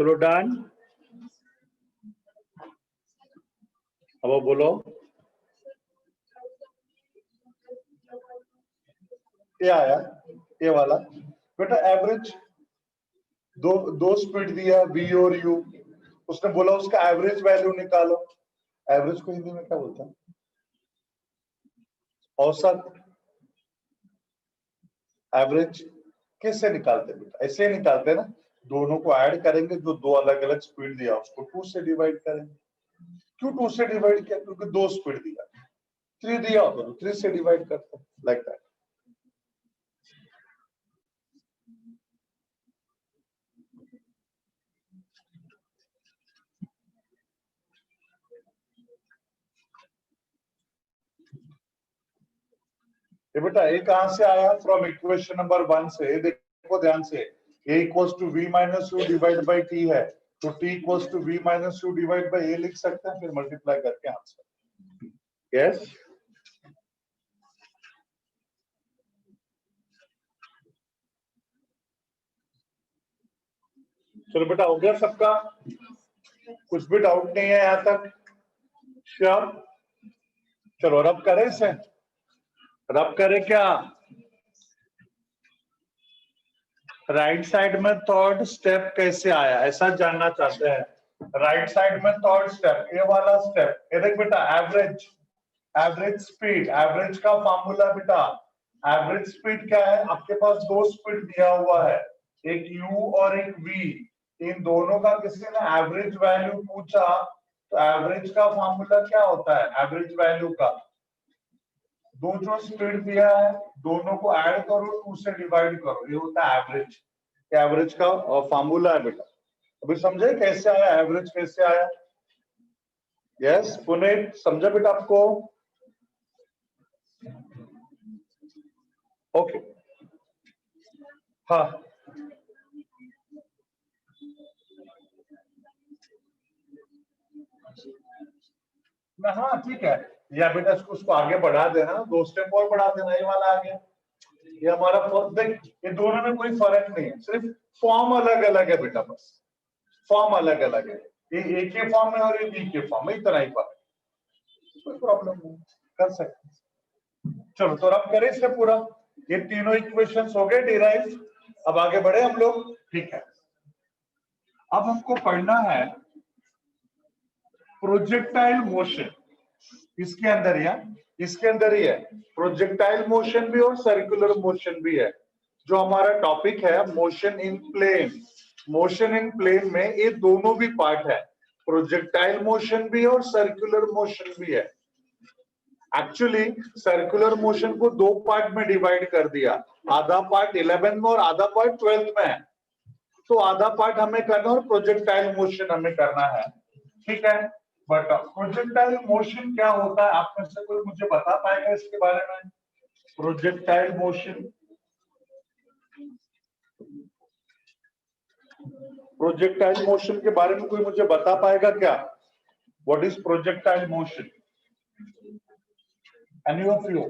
चलो डन। अब बोलो, ये आया ये वाला बेटा एवरेज, दो स्पीड दिया V और U, उसने बोला उसका एवरेज वैल्यू निकालो। एवरेज को हिंदी में क्या बोलते हैं? औसत। एवरेज कैसे निकालते बेटा? ऐसे निकालते ना, दोनों को ऐड करेंगे, जो दो अलग अलग स्पीड दिया उसको 2 से डिवाइड करेंगे। क्यों 2 से डिवाइड किया? क्योंकि दो स्पीड दिया, 3 दिया होता तो 3 से डिवाइड करते, लाइक दैट। ये बेटा ये कहां से आया? फ्रॉम इक्वेशन नंबर 1 से। देखो ध्यान से, a equals to v minus u divide by t है, तो t equals to v minus u divide by a लिख सकते हैं, फिर मल्टीप्लाई करके आंसर। यस चलो बेटा, हो गया सबका? कुछ भी डाउट नहीं है यहां तक? श्योर? चलो रब करें इसे, रब करें क्या? राइट साइड में थर्ड स्टेप कैसे आया, ऐसा जानना चाहते हैं। राइट साइड में थर्ड स्टेप, ये वाला स्टेप, ये देख बेटा, एवरेज, एवरेज स्पीड, एवरेज का फॉर्मूला बेटा, एवरेज स्पीड क्या है? आपके पास दो स्पीड दिया हुआ है, एक U और एक V, इन दोनों का किसी ने एवरेज वैल्यू पूछा, तो एवरेज का फॉर्मूला क्या होता है? एवरेज वैल्यू का, दो जो स्पीड दिया है दोनों को ऐड करो, 2 से डिवाइड करो, ये होता है एवरेज। एवरेज का फॉर्मूला है बेटा। अभी समझे कैसे आया एवरेज, कैसे आया? यस पुनीत, समझा बेटा आपको? ओके हाँ हाँ ठीक है, या बेटा उसको आगे बढ़ा देना, दो स्टेप और बढ़ा देना, ये वाला आ गया। ये हमारा देख, ये दोनों में कोई फर्क नहीं है, सिर्फ फॉर्म अलग अलग है बेटा, बस फॉर्म अलग अलग है, ये ए के फॉर्म में और ये बी के फॉर्म में, इतना ही फर्क, कोई प्रॉब्लम नहीं, कर सकते। चलो तो अब करें इससे पूरा, ये तीनों इक्वेशंस हो गए डिराइव। अब आगे बढ़े हम लोग, ठीक है। अब हमको पढ़ना है प्रोजेक्टाइल मोशन, इसके अंदर या इसके अंदर ही है, प्रोजेक्टाइल मोशन भी और सर्कुलर मोशन भी है। जो हमारा टॉपिक है motion in plane, motion in plane में ये दोनों भी पार्ट है, प्रोजेक्टाइल मोशन भी और सर्कुलर मोशन भी है। एक्चुअली सर्कुलर मोशन को दो पार्ट में डिवाइड कर दिया, आधा पार्ट 11th में और आधा पार्ट 12th में है, तो आधा पार्ट हमें करना और प्रोजेक्टाइल मोशन हमें करना है, ठीक है। बट प्रोजेक्टाइल मोशन क्या होता है, आप में से कोई मुझे बता पाएगा इसके बारे में? प्रोजेक्टाइल मोशन, प्रोजेक्टाइल मोशन के बारे में कोई मुझे बता पाएगा क्या? What is projectile motion? Any of you?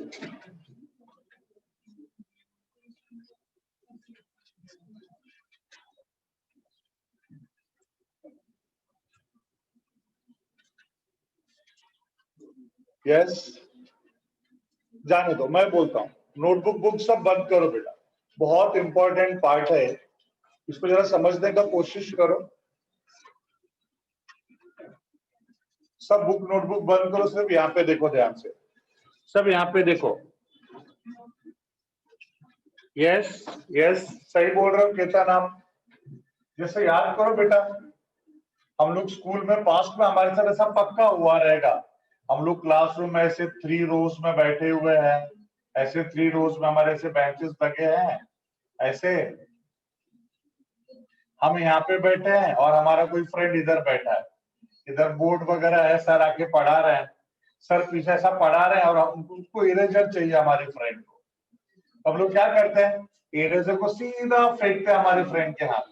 Yes, जाने दो, मैं बोलता हूँ। नोटबुक बुक सब बंद करो बेटा, बहुत इंपॉर्टेंट पार्ट है, इसको जरा समझने का कोशिश करो। सब बुक नोटबुक बंद करो, सिर्फ यहाँ पे देखो ध्यान से, सब यहाँ पे देखो। यस यस सही बोल रहे हो केतन आप, जैसे याद करो बेटा, हम लोग स्कूल में पास्ट में हमारे साथ ऐसा पक्का हुआ रहेगा, हम लोग क्लासरूम में ऐसे 3 रोज में बैठे हुए हैं, ऐसे 3 रोज में हमारे ऐसे बेंचेस लगे हैं, ऐसे हम यहाँ पे बैठे हैं और हमारा कोई फ्रेंड इधर बैठा है, इधर बोर्ड वगैरह है, सर आके पढ़ा रहे हैं, सर पीछे ऐसा पढ़ा रहे हैं और उसको इरेजर चाहिए हमारे फ्रेंड को। अब लोग क्या करते हैं, इरेजर को सीधा फेंकते हैं हमारे फ्रेंड के हाथ,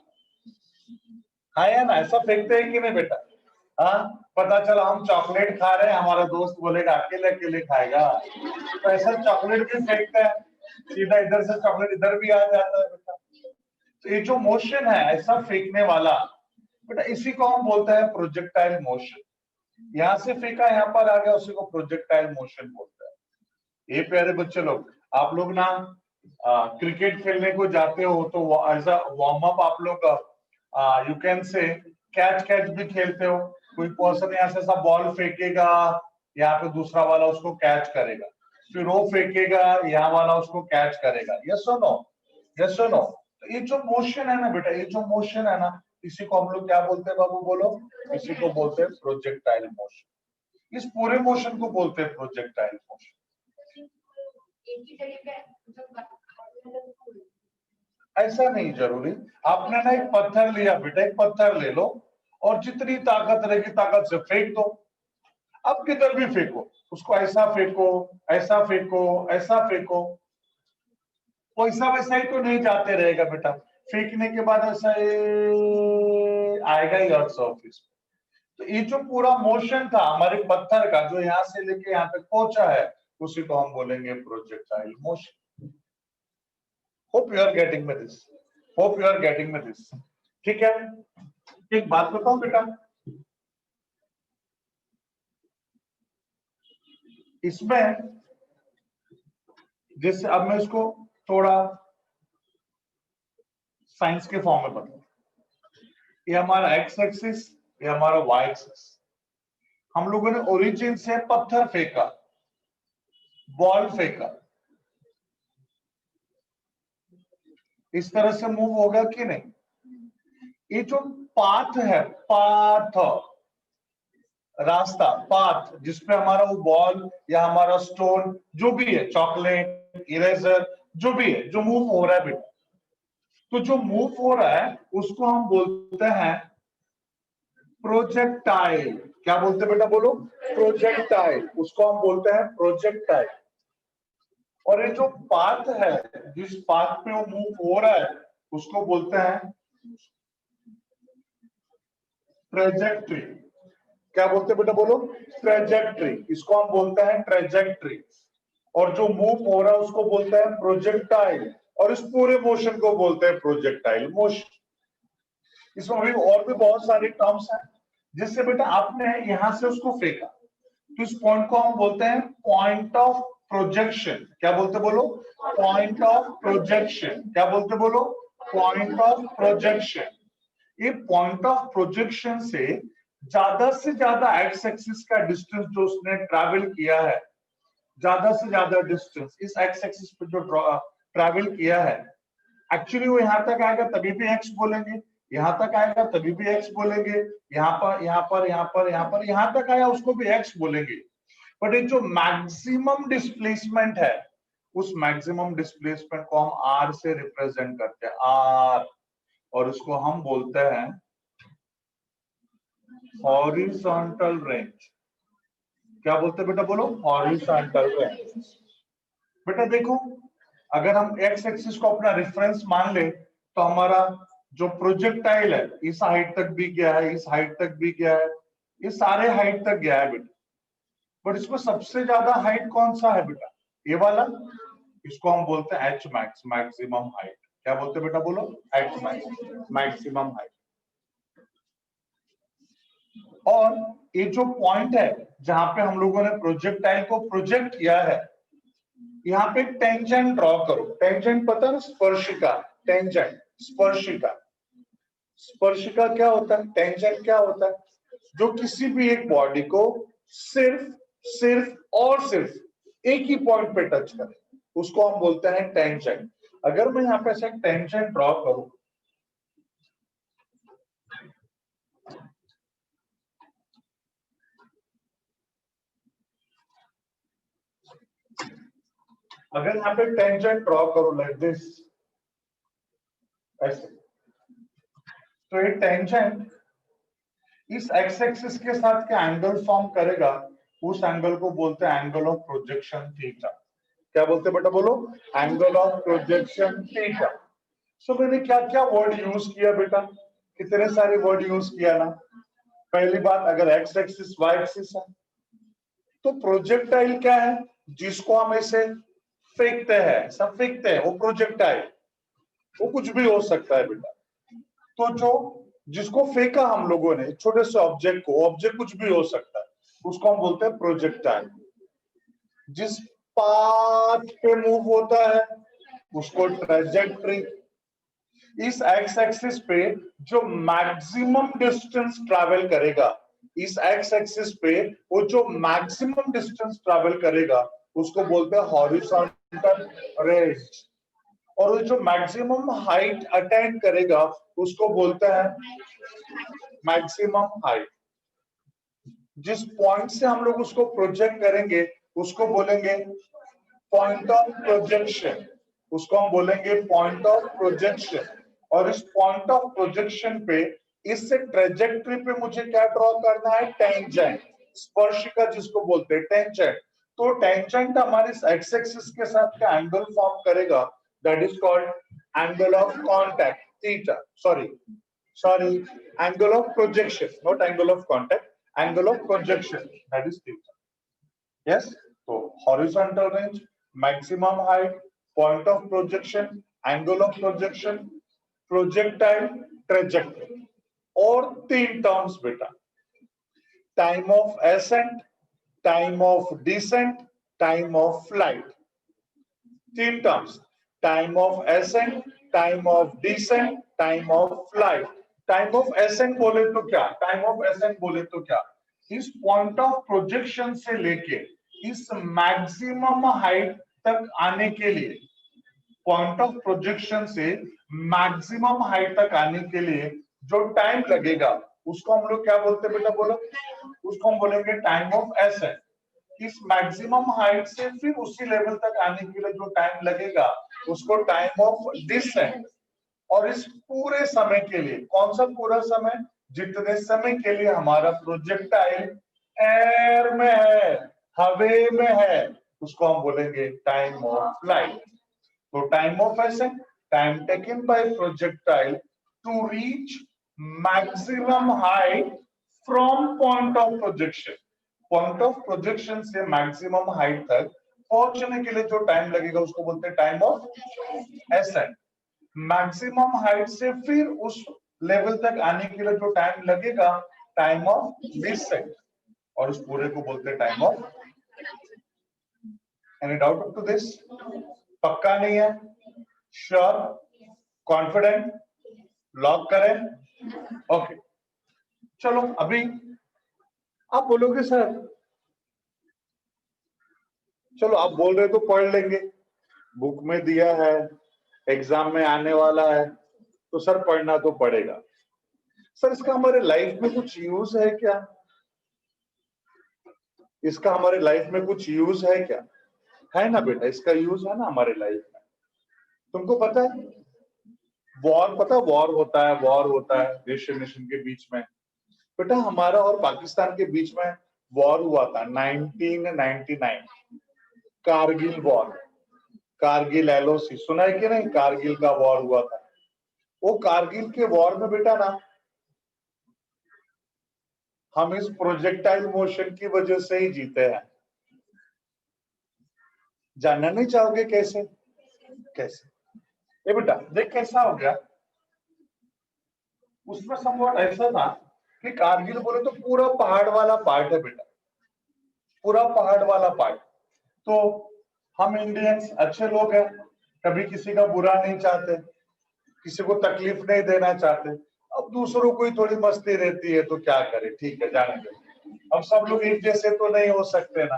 हाँ या ना, ऐसा फेंकते हैं कि नहीं बेटा? हाँ, पता चला हम चॉकलेट खा रहे हैं, हमारा दोस्त बोलेगा अकेले अकेले खाएगा, तो ऐसा चॉकलेट भी फेंकते हैं, सीधा इधर से चॉकलेट इधर भी आ जाता है बेटा। तो ये जो मोशन है ऐसा फेंकने वाला, बेटा इसी को हम बोलते हैं प्रोजेक्टाइल मोशन। यहां से फेंका यहाँ पर आ गया, उसी को प्रोजेक्टाइल मोशन बोलते हैं। ये प्यारे बच्चे लोग, आप लोग ना क्रिकेट खेलने को जाते हो तो एज अ वार्म अप आप लोग you can say catch catch भी खेलते हो। कोई पर्सन यहाँ से ऐसा बॉल फेंकेगा, यहाँ पे दूसरा वाला उसको कैच करेगा, फिर वो फेंकेगा, यहाँ वाला उसको कैच करेगा। यस और नो? यस और नो? तो ये जो मोशन है ना बेटा, ये जो मोशन है ना, इसी को हम लोग क्या बोलते हैं बाबू, बोलो? इसी को बोलते हैं प्रोजेक्टाइल मोशन। इस पूरे मोशन को बोलते हैं प्रोजेक्टाइल मोशन। ऐसा नहीं जरूरी। आपने ना एक पत्थर लिया बेटा, एक पत्थर ले लो और जितनी ताकत रहेगी ताकत से फेंक दो। अब किधर भी फेंको उसको, ऐसा फेंको, ऐसा फेंको, ऐसा फेंको, वैसा वैसा ही तो नहीं जाते रहेगा बेटा। फेंकने के बाद ऐसा आएगा ही अर्थ सरफेस। तो ये जो पूरा मोशन था हमारे पत्थर का, जो यहाँ से लेके यहाँ तक पहुंचा है, उसी को हम बोलेंगे projectile motion. Hope you are getting में this, hope you are getting में दिस। ठीक है, एक बात बताऊं बेटा, इसमें जैसे अब मैं इसको थोड़ा साइंस के फॉर्म में बताऊं। ये हमारा एक्स एक्सिस, ये हमारा वाई एक्सिस। हम लोगों ने ओरिजिन से पत्थर फेंका, बॉल फेंका, इस तरह से मूव होगा कि नहीं? ये जो पाथ है, पाथ, रास्ता, पाथ, जिसपे हमारा वो बॉल या हमारा स्टोन जो भी है, चॉकलेट, इरेजर, जो भी है, जो मूव हो रहा है बेटा, तो जो मूव हो रहा है उसको हम बोलते हैं प्रोजेक्टाइल। क्या बोलते हैं बेटा, बोलो? प्रोजेक्टाइल। उसको हम बोलते हैं प्रोजेक्टाइल। और ये जो पाथ है, जिस पाथ पे वो मूव हो रहा है, उसको बोलते हैं ट्रेजेक्ट्री। क्या बोलते हैं बेटा, बोलो? ट्रेजेक्ट्री। इसको हम बोलते हैं ट्रेजेक्ट्री। और जो मूव हो रहा है उसको बोलते हैं प्रोजेक्टाइल। और इस पूरे मोशन को बोलते हैं प्रोजेक्टाइल मोशन। इसमें भी और भी बहुत सारे टर्म्स हैं। जिससे बेटा आपने यहां से उसको फेंका, तो इस पॉइंट को हम बोलते हैं पॉइंट ऑफ प्रोजेक्शन। क्या बोलते, बोलो? Point of projection. क्या बोलते, बोलो? Point of projection. ये पॉइंट ऑफ प्रोजेक्शन से ज्यादा एक्स एक्सिस का डिस्टेंस जो उसने ट्रैवल किया है, ज्यादा से ज्यादा डिस्टेंस इस एक्स एक्सिस पे जो ट्रैवल किया है, एक्चुअली वो यहां तक आएगा तभी भी एक्स बोलेंगे, यहां तक आएगा तभी भी एक्स बोलेंगे, यहाँ पर, यहाँ पर, यहाँ पर, यहाँ पर, यहाँ तक आया उसको भी एक्स बोलेंगे। बट ये जो मैक्सिमम डिस्प्लेसमेंट है, उस मैक्सिमम डिस्प्लेसमेंट को हम आर से रिप्रेजेंट करते हैं, आर। और उसको हम बोलते हैं हॉरिजॉन्टल रेंज। क्या बोलते हैं बेटा, बोलो? Horizontal range. बेटा देखो, अगर हम एक्स एक्सिस को अपना रेफरेंस मान ले, तो हमारा जो प्रोजेक्टाइल है इस हाइट तक भी गया है, इस हाइट तक भी गया है, ये सारे हाइट तक गया है बेटा। बट इसमें सबसे ज्यादा हाइट कौन सा है बेटा? ये वाला। इसको हम बोलते हैं एच मैक्स, मैक्सिमम हाइट। क्या बोलते हैं बेटा, बोलो? H max, maximum height. और ये जो पॉइंट है जहां पे हम लोगों ने प्रोजेक्टाइल को प्रोजेक्ट किया है, यहाँ पे टेंजेंट ड्रॉ करो। टेंजेंट पता ना, स्पर्शिका, टेंजेंट, स्पर्शिका। स्पर्शिका क्या होता है? टेंजेंट क्या होता है? जो किसी भी एक बॉडी को सिर्फ सिर्फ और सिर्फ एक ही पॉइंट पे टच करे, उसको हम बोलते हैं टेंजेंट। अगर मैं यहाँ पे ऐसे टेंजेंट ड्रॉ करूं, अगर यहाँ पे टेंजेंट ड्रॉ करो लाइक दिस, ऐसे, तो ये टेंजेंट इस एक्स एक्सिस के साथ क्या एंगल फॉर्म करेगा, उस एंगल को बोलते हैं एंगल ऑफ प्रोजेक्शन थीटा। क्या बोलते हैं बेटा, बोलो? Angle of projection theta. So मैंने क्या क्या वर्ड यूज किया बेटा? कितने सारे वर्ड यूज किया ना। पहली बात, अगर एक्स एक्सिस वाई एक्सिस है, तो प्रोजेक्टाइल क्या है? जिसको हम ऐसे फेंकते हैं, सब फेंकते हैं, वो प्रोजेक्टाइल। वो कुछ भी हो सकता है बेटा। तो जो जिसको फेंका हम लोगों ने छोटे से ऑब्जेक्ट को, ऑब्जेक्ट कुछ भी हो सकता है, उसको हम बोलते हैं प्रोजेक्टाइल। जिस पाथ पे मूव होता है उसको ट्रेजेक्ट्री। इस एक्स एक्सिस पे जो मैक्सिमम डिस्टेंस ट्रैवल करेगा, इस एक्स एक्सिस पे वो जो मैक्सिमम डिस्टेंस ट्रैवल करेगा उसको बोलते हैं हॉरिजॉन्टल रेंज। और वो जो मैक्सिमम हाइट अटेंड करेगा उसको बोलते हैं मैक्सिमम हाइट। जिस पॉइंट से हम लोग उसको प्रोजेक्ट करेंगे उसको बोलेंगे पॉइंट ऑफ प्रोजेक्शन। उसको हम बोलेंगे पॉइंट ऑफ प्रोजेक्शन। और इस पॉइंट ऑफ प्रोजेक्शन पे, इससे ट्रेजेक्ट्री पे मुझे क्या ड्रॉ करना है, टेंजेंट, स्पर्शिका जिसको बोलते हैं टेंजेंट। तो टेंजेंट हमारे एक्स एक्सिस के साथ क्या एंगल फॉर्म करेगा, that is called angle of contact, theta. Sorry angle of projection, naught angle of contact, angle of projection, that is theta. Yes, so horizontal range, maximum height, point of projection, angle of projection, projectile, trajectory। और 3 terms बेटा, time of ascent, time of descent, time of flight. 3 terms, time of ascent, time of descent, time of flight. Time of ascent बोले तो क्या, time of ascent बोले तो क्या, इस point of projection से लेके इस मैक्सिमम हाइट तक आने के लिए, पॉइंट ऑफ प्रोजेक्शन से मैक्सिमम हाइट तक आने के लिए जो टाइम लगेगा उसको हम लोग क्या बोलते हैं बेटा, बोलो। उसको हम बोलेंगे टाइम ऑफ ascent। इस मैक्सिमम हाइट से फिर उसी लेवल तक आने के लिए जो टाइम लगेगा उसको टाइम ऑफ डिसेंट। और इस पूरे समय के लिए, कौन सा पूरा समय, जितने समय के लिए हमारा प्रोजेक्टाइल एयर में है, हवे में है, उसको हम बोलेंगे टाइम ऑफ फ्लाइट। तो time of ascent, time taken by projectile to reach maximum height from point of projection. Point of projection से मैक्सिमम हाइट तक पहुंचने के लिए जो टाइम लगेगा उसको बोलते हैं time of ascent। Maximum height से फिर उस लेवल तक आने के लिए जो टाइम लगेगा, टाइम ऑफ डिसेंट। और उस पूरे को बोलते हैं time of. Any doubt up to this? पक्का नहीं है? श्योर? कॉन्फिडेंट? लॉक करें? ओके, चलो अभी आप बोलोगे सर, चलो आप बोल रहे तो पढ़ लेंगे, बुक में दिया है, एग्जाम में आने वाला है, तो सर पढ़ना तो पड़ेगा। सर इसका हमारे लाइफ में कुछ यूज है क्या? इसका हमारे लाइफ में कुछ यूज है क्या? है ना बेटा, इसका यूज है ना हमारे लाइफ में। तुमको पता है वॉर, पता वॉर होता है, वॉर होता है नेशन नेशन के बीच में। बेटा हमारा और पाकिस्तान के बीच में वॉर हुआ था 1999, कारगिल वॉर। कारगिल एलओसी सुना है कि नहीं? कारगिल का वॉर हुआ था। वो कारगिल के वॉर में बेटा ना, हम इस प्रोजेक्टाइल मोशन की वजह से ही जीते हैं। जानना नहीं चाहोगे कैसे? कैसे? ये बेटा देख कैसा हो गया, उसमें समवॉट ऐसा था कि कारगिल बोले तो पूरा पहाड़ वाला पार्ट है बेटा, पूरा पहाड़ वाला पार्ट। तो हम इंडियंस अच्छे लोग हैं, कभी किसी का बुरा नहीं चाहते, किसी को तकलीफ नहीं देना चाहते। अब दूसरों को ही थोड़ी मस्ती रहती है तो क्या करे, ठीक है जाने दो। अब सब लोग एक जैसे तो नहीं हो सकते ना।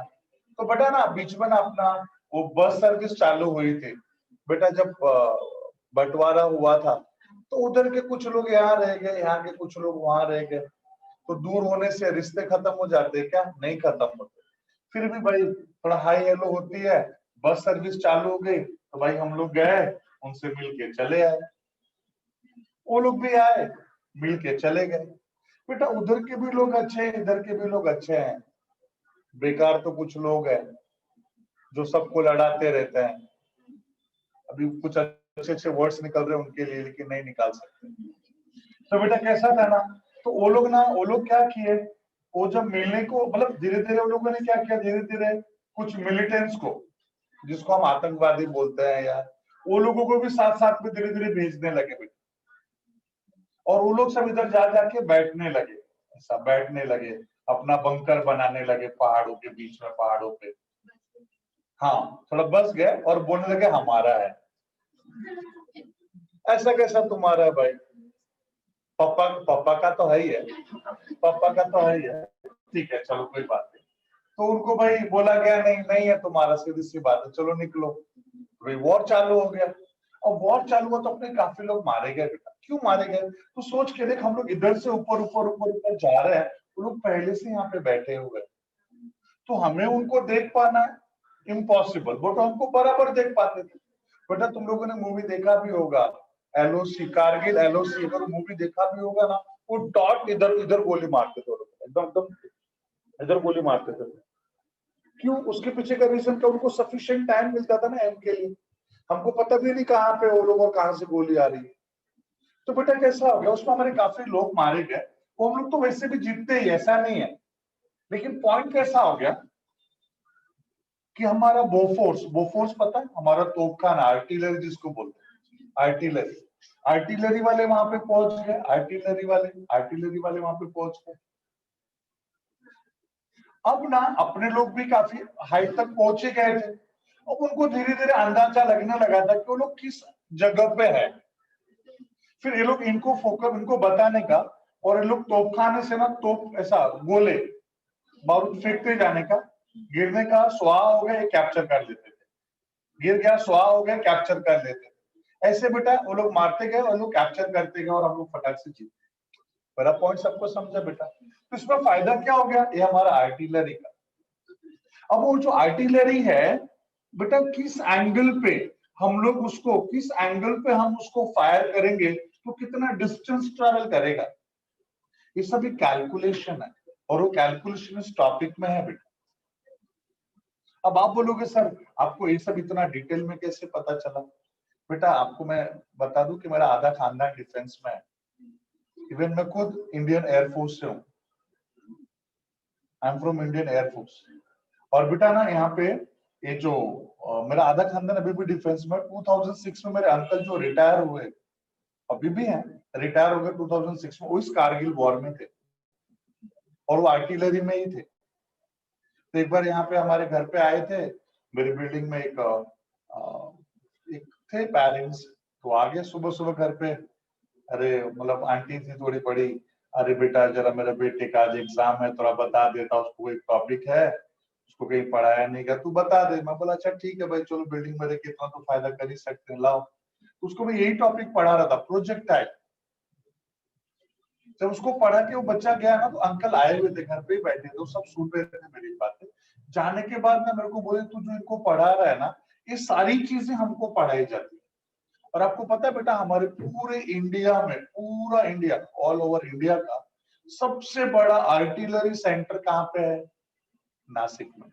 तो बेटा ना बीच में ना अपना वो बस सर्विस चालू हुई थी बेटा, जब बंटवारा हुआ था तो उधर के कुछ लोग यहाँ रह गए, यहाँ के कुछ लोग वहां रह गए। तो दूर होने से रिश्ते खत्म हो जाते क्या? नहीं खत्म होते। फिर भी भाई थोड़ा हाई हेलो होती है, बस सर्विस चालू हो गई तो भाई हम लोग गए, उनसे मिल के चले आए, वो लोग भी आए, मिल के चले गए। बेटा उधर के भी लोग अच्छे हैं, इधर के भी लोग अच्छे हैं। बेकार तो कुछ लोग हैं जो सबको लड़ाते रहते हैं। अभी कुछ अच्छे अच्छे वर्ड्स निकल रहे हैं उनके लिए, लेकिन नहीं निकाल सकते। तो बेटा कैसा था ना, तो वो लोग ना, वो लोग क्या किए, वो जब मिलने को मतलब धीरे धीरे वो लोगों ने क्या किया, धीरे धीरे कुछ मिलिटेंट्स को, जिसको हम आतंकवादी बोलते हैं यार, वो लोगों को भी साथ साथ में धीरे धीरे भेजने लगे बेटा। और वो लोग सब इधर जा जाके बैठने लगे, ऐसा बैठने लगे, अपना बंकर बनाने लगे पहाड़ों के बीच में, पहाड़ों पे। हाँ, थोड़ा बस गए और बोलने लगे हमारा है। ऐसा कैसा तुम्हारा है भाई? पापा पापा का तो है ही है, पापा का तो है ही है। ठीक है, चलो कोई बात नहीं। तो उनको भाई बोला गया नहीं नहीं है तुम्हारा, सीधी सी बात है, चलो निकलो। भाई वॉर चालू हो गया। और वॉर चालू हुआ तो अपने काफी लोग मारे गए बेटा। क्यों मारे गए? तो सोच के देख, हम लोग इधर से ऊपर ऊपर ऊपर ऊपर जा रहे हैं, वो लोग पहले से यहाँ पे बैठे हुए हैं। तो हमें उनको देख पाना है इम्पॉसिबल, बट हमको बराबर देख पाते थे। बेटा तुम लोगों ने मूवी देखा भी होगा, एलओसी, कारगिल एलओसी, अगर मूवी देखा भी होगा ना, वो डॉट इधर इधर गोली मारते थे, एकदम एकदम इधर गोली मारते थे। क्यों? उसके पीछे का रीजन क्या? उनको सफिशिएंट टाइम मिलता था ना एम के लिए। हमको पता भी नहीं कहाँ पे वो लोग और कहाँ से गोली आ रही है। तो बेटा कैसा हो गया, उसमें हमारे काफी लोग मारे गए। वो हम लोग तो वैसे भी जीतते ही, ऐसा नहीं है। लेकिन पॉइंट कैसा हो गया कि हमारा बोफोर्स, बोफोर्स पता है, हमारा तोपखाना, आर्टिलरी जिसको बोलते हैं, आर्टिलरी, आर्टिलरी वाले वहां पे पहुंच गए, आर्टिलरी वाले वहां पे पहुंच गए। अब ना अपने लोग भी काफी हाइट तक पहुंचे गए थे। अब उनको धीरे धीरे अंदाजा लगने लगा था कि वो लोग किस जगह पे है। फिर ये लोग इनको फोकस, इनको बताने का, और ये लोग तोपखाने से ना तोप ऐसा गोले बारूद फेंकते जाने का, गिरने का, स्वाहा हो गया, कैप्चर कर लेते थे। गिर गया, स्वाहा हो गया, कैप्चर कर लेते थे। ऐसे बेटा वो लोग मारते गए और लोग कैप्चर करते गए और हम लोग फटाक से जीते। बड़ा पॉइंट सबको समझा बेटा? तो इसमें फायदा क्या हो गया? ये हमारा आर्टिलरी का। अब वो जो आर्टिलरी है बेटा, किस एंगल पे हम लोग उसको, किस एंगल पे हम उसको फायर करेंगे तो कितना डिस्टेंस ट्रेवल करेगा, ये सभी कैलकुलेशन है। और वो कैलकुलेशन इस टॉपिक में है बेटा। अब आप बोलोगे सर आपको ये सब इतना डिटेल में कैसे पता चला? बेटा आपको मैं बता दूं कि मेरा आधा खानदान डिफेंस में है। इवन मैं खुद इंडियन एयरफोर्स से हूँ, I am from Indian air force. और बेटा ना यहाँ पे ये जो मेरा आधा खानदान अभी भी डिफेंस में। 2006 में मेरे अंकल जो रिटायर हुए, अभी भी हैं, रिटायर हो गए 2006 में, वो इस कारगिल वॉर में थे और वो आर्टिलरी में ही थे। तो एक बार यहाँ पे हमारे घर पे आए थे, मेरी बिल्डिंग में एक थे पेरेंट्स, तो आ गए सुबह सुबह घर पे। अरे मतलब आंटी थी थोड़ी बड़ी, अरे बेटा जरा मेरे बेटे का आज एग्जाम है, थोड़ा बता देता, उसको एक टॉपिक है, उसको कहीं पढ़ाया नहीं गया, तू बता दे। मैं बोला अच्छा ठीक है भाई, चलो बिल्डिंग में रह के इतना तो फायदा कर ही सकते हैं, लाओ। उसको मैं यही टॉपिक पढ़ा रहा था, प्रोजेक्टाइल। जब उसको पढ़ा के वो बच्चा गया ना, तो अंकल आए हुए थे, घर पे ही बैठे थे, वो सब सुन रहे थे मेरी बातें। जाने के बाद ना मेरे को बोले तू जो इनको पढ़ा रहा है ना, ये सारी चीजें हमको पढ़ाई जाती है। और आपको पता है बेटा, हमारे पूरे इंडिया में, पूरा इंडिया, ऑल ओवर इंडिया का सबसे बड़ा आर्टिलरी सेंटर कहाँ पे है? नासिक में।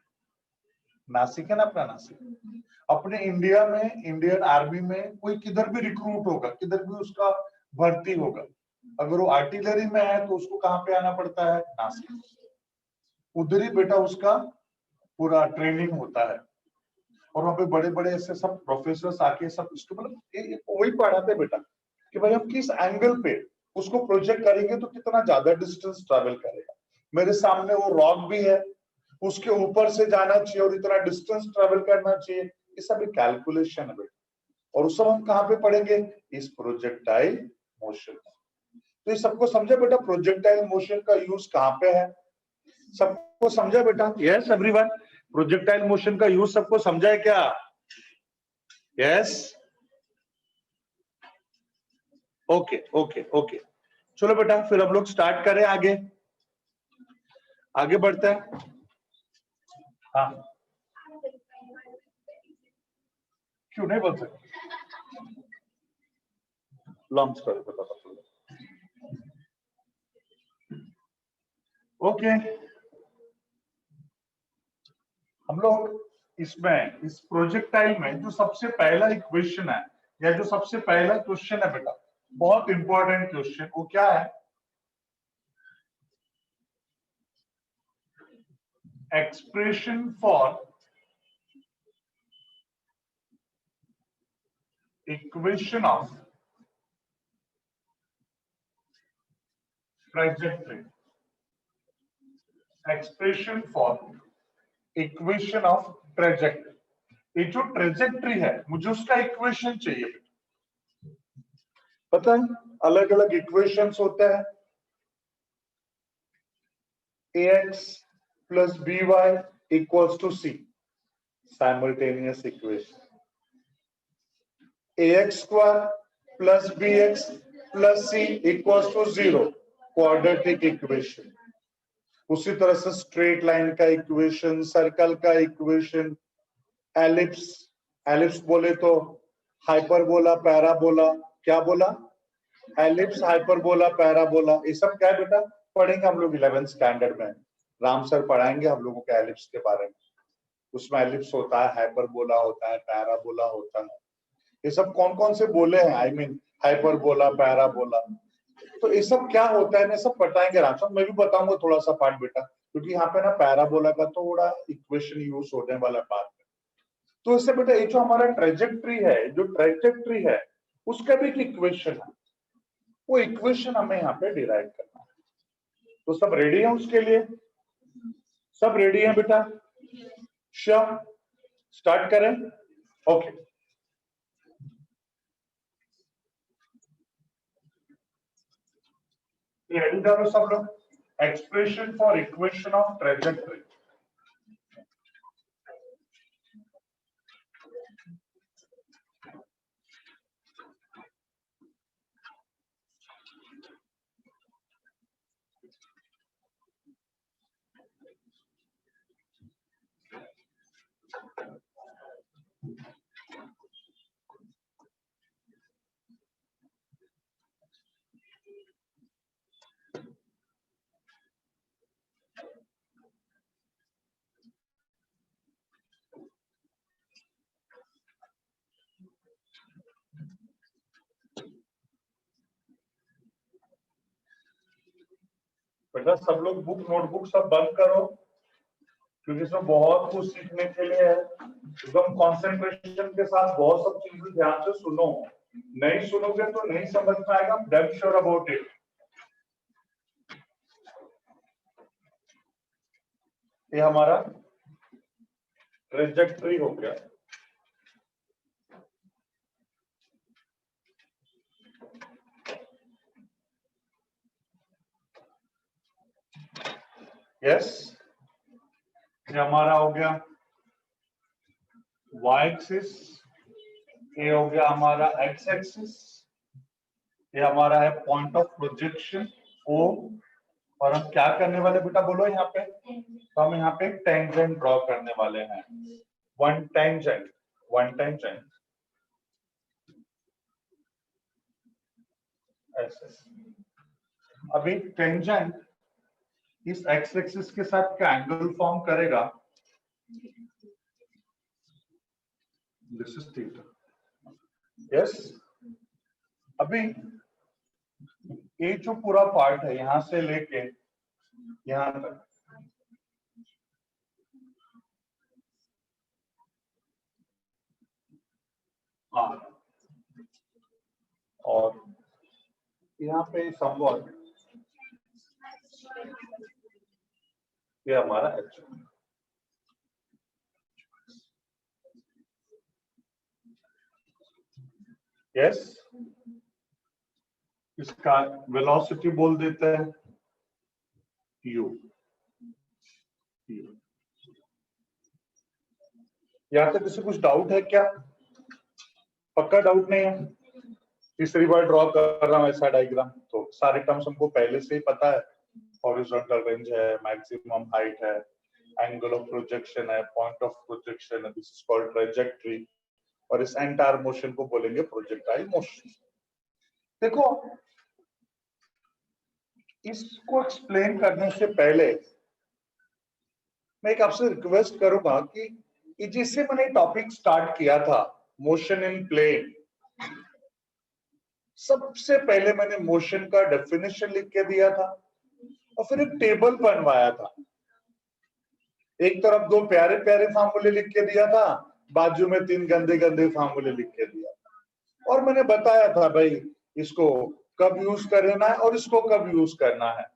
नासिक है ना अपना, नासिक। अपने इंडिया में, इंडियन आर्मी में कोई किधर भी रिक्रूट होगा, किधर भी उसका भर्ती होगा, अगर वो आर्टिलरी में है तो उसको कहाँ पे आना पड़ता है? नासिक। उधर ही बेटा उसका पूरा ट्रेनिंग होता है। और वहां पे बड़े बड़े ऐसे सब प्रोफेसर आके सब इसको मतलब वही पढ़ाते बेटा कि भाई हम किस एंगल पे उसको प्रोजेक्ट करेंगे तो कितना ज्यादा डिस्टेंस ट्रेवल करेगा। मेरे सामने वो रॉक भी है, उसके ऊपर से जाना चाहिए और इतना डिस्टेंस ट्रेवल करना चाहिए, ये सब कैलकुलेशन है बेटा। और उस सब हम कहाँ पे पढ़ेंगे? इस प्रोजेक्टाइल मोशन। तो ये सबको समझा बेटा, प्रोजेक्टाइल मोशन का यूज कहाँ पे है? सबको समझा बेटा? यस एवरीवन, प्रोजेक्टाइल मोशन का यूज सबको समझा है क्या? Yes, okay okay okay. चलो बेटा फिर हम लोग स्टार्ट करें, आगे आगे बढ़ते हैं। हाँ, क्यों नहीं बोल सकते? लॉन्च करो बेटा। ओके, हम लोग इसमें, इस प्रोजेक्टाइल में जो सबसे पहला इक्वेशन है, या जो सबसे पहला क्वेश्चन है बेटा, बहुत इंपॉर्टेंट क्वेश्चन, वो क्या है? Expression for equation of trajectory, expression for equation of trajectory. ये जो ट्रेजेक्ट्री है मुझे उसका इक्वेशन चाहिए। पता है अलग अलग इक्वेशंस होते हैं, ax plus by equals to c, simultaneous equation. ax square plus bx plus c equals to 0, quadratic equation. उसी तरह से स्ट्रेट लाइन का इक्वेशन, सर्कल का इक्वेशन, एलिप्स, एलिप्स बोले तो हाइपरबोला, पैराबोला, क्या बोला? एलिप्स, हाइपरबोला, पैराबोला, ये सब क्या है बेटा? पढ़ेंगे हम लोग 11th स्टैंडर्ड में। राम सर पढ़ाएंगे हम लोगों के एलिप्स के बारे में। उसमें एलिप्स होता है, हाइपरबोला होता है, पैराबोला होता है। ये सब कौन कौन से बोले हैं? आई मीन हाइपरबोला, पैराबोला, तो ये सब क्या होता है ना, सब बताएंगे राम सर। मैं भी बताऊंगा थोड़ा सा पार्ट बेटा, क्योंकि यहाँ पे ना पैराबोला का थोड़ा इक्वेशन यूज होने वाला पार्ट है। तो इससे बेटा ये जो हमारा ट्रेजेक्ट्री है, जो ट्रेजेक्ट्री है उसका भी एक इक्वेशन है, वो इक्वेशन हमें यहाँ पे डिराइव करना है। तो सब रेडी है उसके लिए? सब रेडी है बेटा? श्योर? स्टार्ट करें? ओके। रेडी करो सब लोग। Expression for equation of trajectory. बेटा सब लोग बुक नोटबुक सब बंद करो, क्योंकि इसमें बहुत कुछ सीखने के लिए है। एकदम कंसंट्रेशन के साथ बहुत सब चीजें ध्यान से सुनो। नहीं सुनोगे तो नहीं समझ में आएगा। Damn sure about it. ये हमारा ट्रेजेक्ट्री हो गया। यस, ये हमारा हो गया y एक्सिस, ये हो गया हमारा x एक्सिस, ये हमारा है पॉइंट ऑफ प्रोजेक्शन O, और हम क्या करने वाले बेटा बोलो यहाँ पे? तो हम यहाँ पे एक टेंजेंट ड्रॉ करने वाले हैं। वन टेंजेंट, वन टेंजेंट ऐसे। अभी टेंजेंट इस एक्स एक्सिस के साथ क्या एंगल फॉर्म करेगा? This is theta. यस, अभी ये जो पूरा पार्ट है यहां से लेके यहां तक, और यहाँ पे समवॉट ये हमारा एच। यस, इसका वेलोसिटी बोल देते हैं u। यहाँ से किसी कुछ डाउट है क्या? पक्का डाउट नहीं है? तीसरी बार ड्रॉ कर रहा हूँ ऐसा डायग्राम, तो सारे टर्म्स हमको पहले से ही पता है। हॉरिजॉन्टल रेंज है, मैक्सिमम हाइट है, एंगल ऑफ प्रोजेक्शन है, पॉइंट ऑफ प्रोजेक्शन है, दिस इज कॉल्ड ट्रेजेक्ट्री, और इस एंटायर मोशन को बोलेंगे प्रोजेक्टाइल मोशन। देखो, इसको एक्सप्लेन करने से पहले मैं एक आपसे रिक्वेस्ट करूंगा कि जिससे मैंने टॉपिक स्टार्ट किया था मोशन इन प्लेन, सबसे पहले मैंने मोशन का डेफिनेशन लिख के दिया था और फिर एक टेबल बनवाया था। एक तरफ दो प्यारे प्यारे फार्मूले लिख के दिया था, बाजू में तीन गंदे गंदे फार्मूले लिख के दिया था, और मैंने बताया था भाई इसको कब यूज करना है और इसको कब यूज करना है।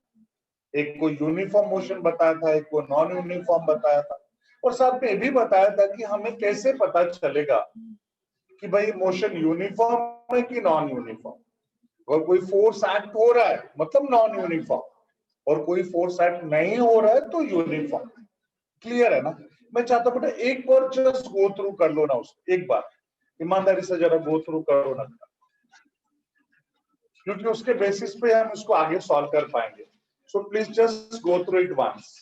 एक को यूनिफॉर्म मोशन बताया था, एक को नॉन यूनिफॉर्म बताया था, और साथ में ये भी बताया था कि हमें कैसे पता चलेगा कि भाई मोशन यूनिफॉर्म है कि नॉन यूनिफॉर्म। और कोई फोर्स एक्ट हो रहा है मतलब नॉन यूनिफॉर्म, और कोई फोर्स एक्ट नहीं हो रहा है तो यूनिफॉर्म। क्लियर है ना। मैं चाहता हूं बेटा एक बार जस्ट गो थ्रू कर लो ना उसको, एक बार ईमानदारी से जरा गो थ्रू करो ना, क्योंकि उसके बेसिस पे हम इसको आगे सॉल्व कर पाएंगे। So please just go through it once.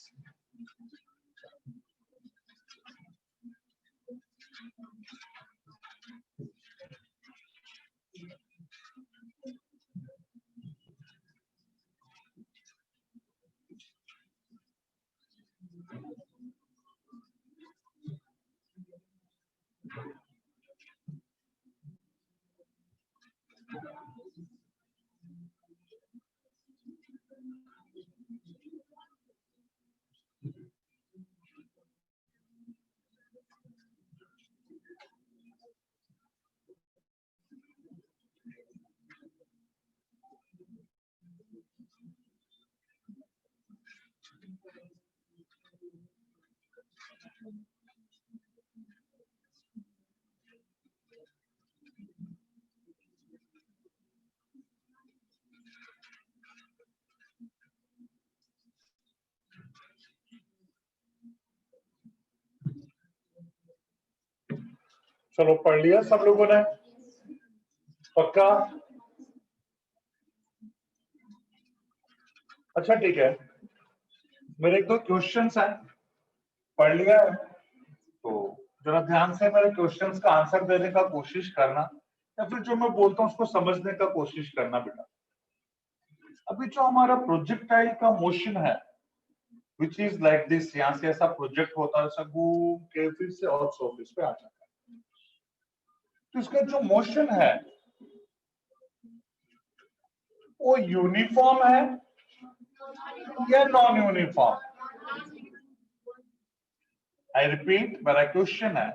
चलो पढ़ लिया सब लोगों ने, पक्का? अच्छा ठीक है, मेरे एक दो क्वेश्चंस हैं, पढ़ लिया है तो जरा ध्यान से मेरे क्वेश्चंस का आंसर देने का कोशिश करना, या फिर जो मैं बोलता हूँ उसको समझने का कोशिश करना बेटा। अभी जो हमारा प्रोजेक्टाइल का मोशन है विच इज लाइक दिस, यहाँ से ऐसा प्रोजेक्ट होता है, ऐसा घूम के फिर से और सरफेस पे आ जाता है। तो इसका जो मोशन है वो यूनिफॉर्म है या नॉन यूनिफॉर्म? आई रिपीट, मेरा क्वेश्चन है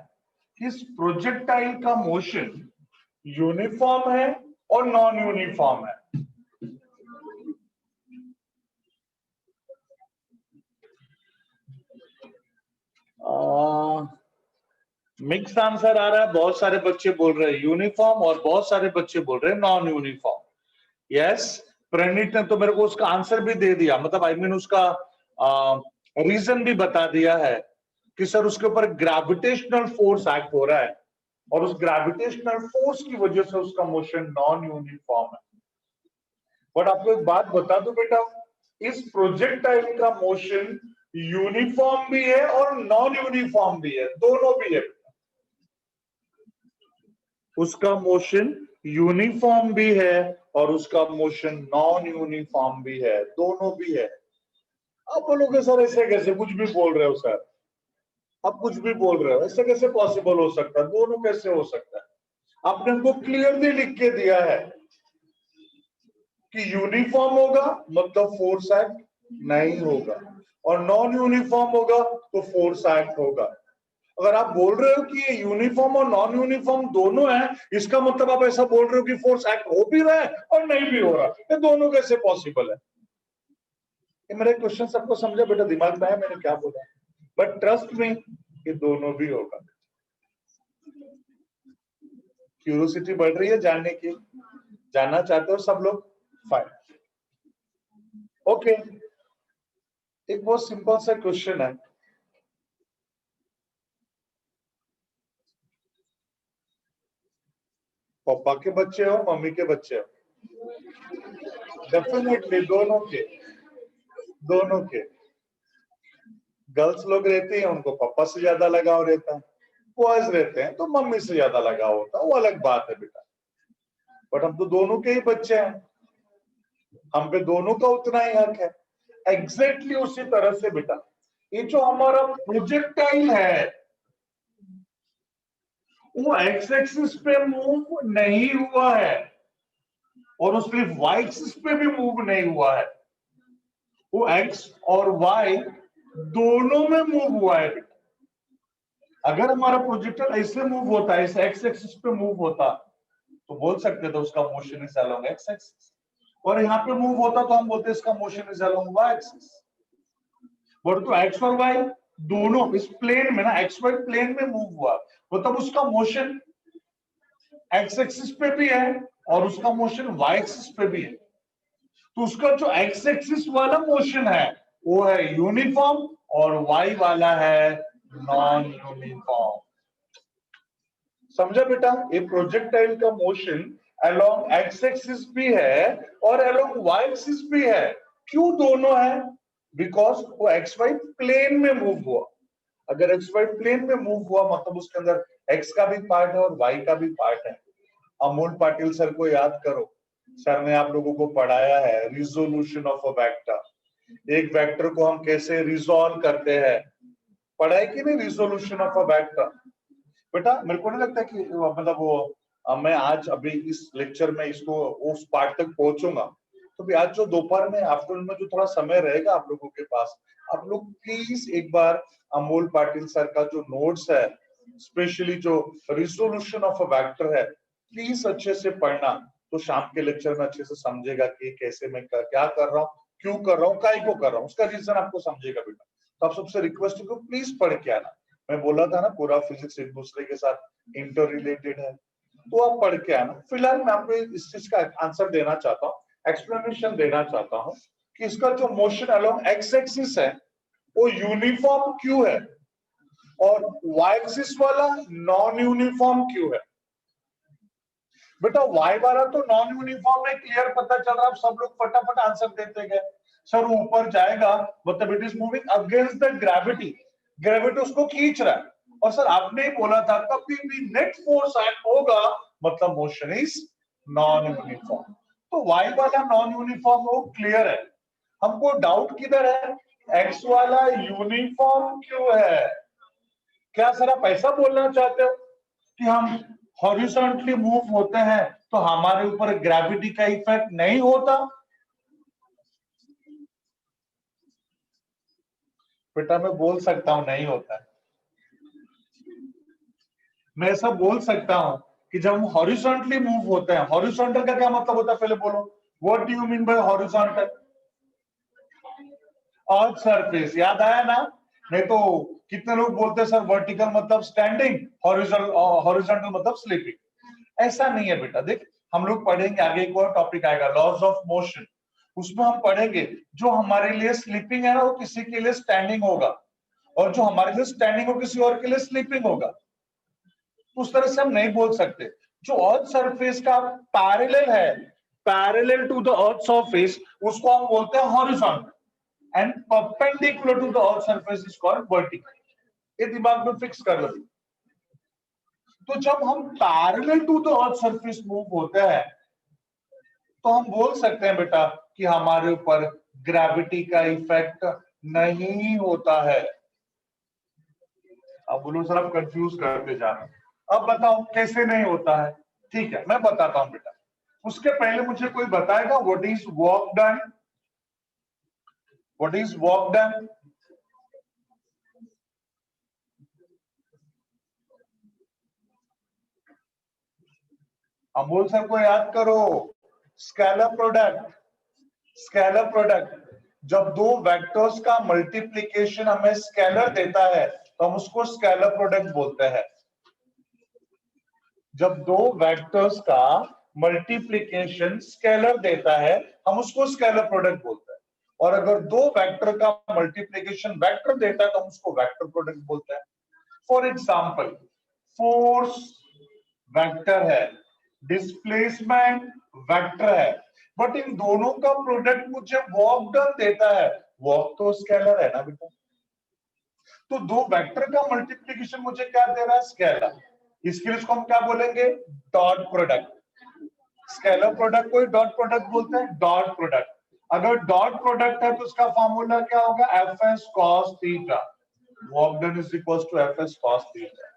कि इस प्रोजेक्टाइल का मोशन यूनिफॉर्म है और नॉन यूनिफॉर्म है? मिक्स आंसर आ रहा है, बहुत सारे बच्चे बोल रहे हैं यूनिफॉर्म और बहुत सारे बच्चे बोल रहे हैं नॉन यूनिफॉर्म। यस, प्रणीत ने तो मेरे को उसका आंसर भी दे दिया, मतलब आई मीन उसका रीजन भी बता दिया है कि सर उसके ऊपर ग्रेविटेशनल फोर्स एक्ट हो रहा है और उस ग्रेविटेशनल फोर्स की वजह से उसका मोशन नॉन यूनिफॉर्म है। बट आपको एक बात बता दो बेटा, इस प्रोजेक्टाइल का मोशन यूनिफॉर्म भी है और नॉन यूनिफॉर्म भी है, दोनों भी है। उसका मोशन यूनिफॉर्म भी है और उसका मोशन नॉन यूनिफॉर्म भी है, दोनों भी है। आप बोलोगे सर ऐसे कैसे, कुछ भी बोल रहे हो सर, आप कुछ भी बोल रहे हो, ऐसे कैसे पॉसिबल हो सकता है, दोनों कैसे हो सकता है? आपने हमको क्लियरली लिख के दिया है कि यूनिफॉर्म होगा मतलब फोर्स एक्ट नहीं होगा, और नॉन यूनिफॉर्म होगा तो फोर्स एक्ट होगा। अगर आप बोल रहे हो कि ये यूनिफॉर्म और नॉन यूनिफॉर्म दोनों है, इसका मतलब आप ऐसा बोल रहे हो कि फोर्स एक्ट हो भी रहा है और नहीं भी हो रहा, ये दोनों कैसे पॉसिबल है? ये मेरा क्वेश्चन सबको समझा बेटा, दिमाग में है मैंने क्या बोला, बट ट्रस्ट में ये दोनों भी होगा। क्यूरियोसिटी बढ़ रही है जानने की, जानना चाहते हो सब लोग? Fine, okay. एक बहुत सिंपल सा क्वेश्चन है, पापा के बच्चे हो मम्मी के बच्चे हो? डेफिनेटली दोनों के, दोनों के। गर्ल्स लोग रहते हैं उनको पापा से ज्यादा लगाव रहता है, बॉयज रहते हैं तो मम्मी से ज्यादा लगाव होता है, वो अलग बात है बेटा। बट हम तो दोनों के ही बच्चे हैं, हम पे दोनों का उतना ही हक है। एग्जैक्टली उसी तरह से बेटा ये जो हमारा प्रोजेक्टाइल है वो एक्स एक्सिस पे मूव नहीं हुआ है और वो सिर्फ वाई एक्सिस पे भी मूव नहीं हुआ है, वो एक्स और वाई दोनों में मूव हुआ है बेटा। अगर हमारा प्रोजेक्टाइल ऐसे मूव होता है, इस एक्स एक्सिस पे मूव होता तो बोल सकते थे उसका motion is along x axis, और यहाँ पे मूव होता तो हम बोलते इसका motion is along y axis. But तो एक्स और वाई दोनों इस प्लेन में ना, एक्स वाई प्लेन में मूव हुआ, मतलब उसका मोशन एक्स एक्सिस पे भी है और उसका मोशन वाई एक्सिस पे भी है। तो उसका जो एक्स एक्सिस वाला मोशन है वो है यूनिफॉर्म और वाई वाला है नॉन यूनिफॉर्म। समझा बेटा? ये प्रोजेक्टाइल का मोशन अलोंग एक्स एक्सिस भी है और अलोंग वाई एक्सिस भी है। क्यों दोनों है? बिकॉज वो एक्स वाई प्लेन में मूव हुआ। अगर एक्स वाई प्लेन में मूव हुआ मतलब उसके अंदर एक्स का भी पार्ट है और वाई का भी पार्ट है। अमोल पाटिल सर को याद करो, सर ने आप लोगों को पढ़ाया है रिजोल्यूशन ऑफ अ वेक्टर। एक वेक्टर को हम कैसे रिजोल्व करते हैं, पढ़ा है कि नहीं? Resolution of a vector. बेटा मेरे को नहीं लगता कि मतलब वो मैं आज अभी इस लेक्चर में इसको उस पार्ट तक पहुंचूंगा। तो भी आज जो दोपहर में आफ्टरनून में जो थोड़ा समय रहेगा आप लोगों के पास, आप लोग प्लीज एक बार अमोल पाटिल सर का जो नोट्स है, स्पेशली जो रिजोल्यूशन ऑफ अ वेक्टर है, प्लीज अच्छे से पढ़ना। तो शाम के लेक्चर में अच्छे से समझेगा कि कैसे मैं क्या कर रहा हूँ, क्यों कर रहा हूँ, काय को कर रहा हूँ, उसका रीजन आपको समझेगा बेटा। तो आप सबसे रिक्वेस्ट को प्लीज पढ़ के आना। मैं बोला था ना पूरा फिजिक्स एक दूसरे के साथ इंटर रिलेटेड है, तो आप पढ़ के आना। फिलहाल मैं आपको इस चीज का आंसर देना चाहता हूँ, एक्सप्लेनेशन देना चाहता हूँ कि इसका जो मोशन अलोंग एक्स एक्सिस है वो यूनिफॉर्म क्यों है और वाई एक्सिस वाला नॉन यूनिफॉर्म क्यों है। बेटा वाई वाला तो नॉन यूनिफॉर्म है, क्लियर पता चल रहा है, सब लोग फटाफट आंसर देते गए। सर ऊपर जाएगा मतलब it is moving against the gravity, gravity उसको खींच रहा है। और सर आपने ही बोला था कभी भी नेट फोर्स एक्ट होगा मतलब मोशन इज नॉन यूनिफॉर्म। तो वाई वाला नॉन यूनिफॉर्म वो क्लियर है। हमको डाउट किधर है, एक्स वाला यूनिफॉर्म क्यों है। क्या सर आप ऐसा बोलना चाहते हो कि हम हॉरिजॉन्टली मूव होते हैं तो हमारे ऊपर ग्रेविटी का इफेक्ट नहीं होता? बेटा मैं बोल सकता हूं नहीं होता है। मैं ऐसा बोल सकता हूं कि जब हम हॉरिजॉन्टली मूव होते हैं, हॉरिजॉन्टल का क्या मतलब होता है पहले बोलो, what do you mean by horizontal? Earth surface, याद आया ना? नहीं तो कितने लोग बोलते हैं सर वर्टिकल मतलब स्टैंडिंग, हॉरिजॉन्टल मतलब स्लीपिंग। ऐसा नहीं है बेटा। देख हम लोग पढ़ेंगे आगे, एक और टॉपिक आएगा लॉज ऑफ मोशन, उसमें हम पढ़ेंगे जो हमारे लिए स्लीपिंग है ना वो किसी के लिए स्टैंडिंग होगा, और जो हमारे लिए स्टैंडिंग हो किसी और के लिए स्लीपिंग होगा। उस तरह से हम नहीं बोल सकते। जो अर्थ सरफेस का पैरेलल है, parallel to the earth surface, उसको हम बोलते हैं horizontal, and perpendicular to the earth surface is called vertical. ये दिमाग में फिक्स कर लो। तो जब हम parallel to the earth surface move होते हैं तो हम बोल सकते हैं बेटा कि हमारे ऊपर ग्रेविटी का इफेक्ट नहीं होता है। अब बोलो सर आप कंफ्यूज करते जा रहे हो, अब बताओ कैसे नहीं होता है। ठीक है मैं बताता हूं बेटा। उसके पहले मुझे कोई बताएगा what is work done? What is work done? Amol sir को याद करो, स्केलर प्रोडक्ट। स्केलर प्रोडक्ट, जब दो वेक्टर्स का मल्टीप्लिकेशन हमें स्केलर देता है तो हम उसको स्केलर प्रोडक्ट बोलते हैं। जब दो वेक्टर्स का मल्टीप्लिकेशन स्केलर देता है हम उसको स्केलर प्रोडक्ट बोलते हैं, और अगर दो वेक्टर का मल्टीप्लिकेशन वेक्टर देता है तो हम उसको वेक्टर प्रोडक्ट बोलते हैं। फॉर एग्जाम्पल फोर्स वेक्टर है, डिस्प्लेसमेंट वेक्टर है, बट इन दोनों का प्रोडक्ट मुझे वर्क डन देता है, वर्क तो स्केलर है ना बेटा। तो दो वेक्टर का मल्टीप्लिकेशन मुझे क्या दे रहा है, स्केलर। इसके लिए इसको हम क्या बोलेंगे, डॉट प्रोडक्ट। स्केलर प्रोडक्ट को डॉट प्रोडक्ट बोलते हैं, डॉट प्रोडक्ट। अगर डॉट प्रोडक्ट है तो उसका फॉर्मूला क्या होगा, f s cos theta. Work done is equal to f s cos theta.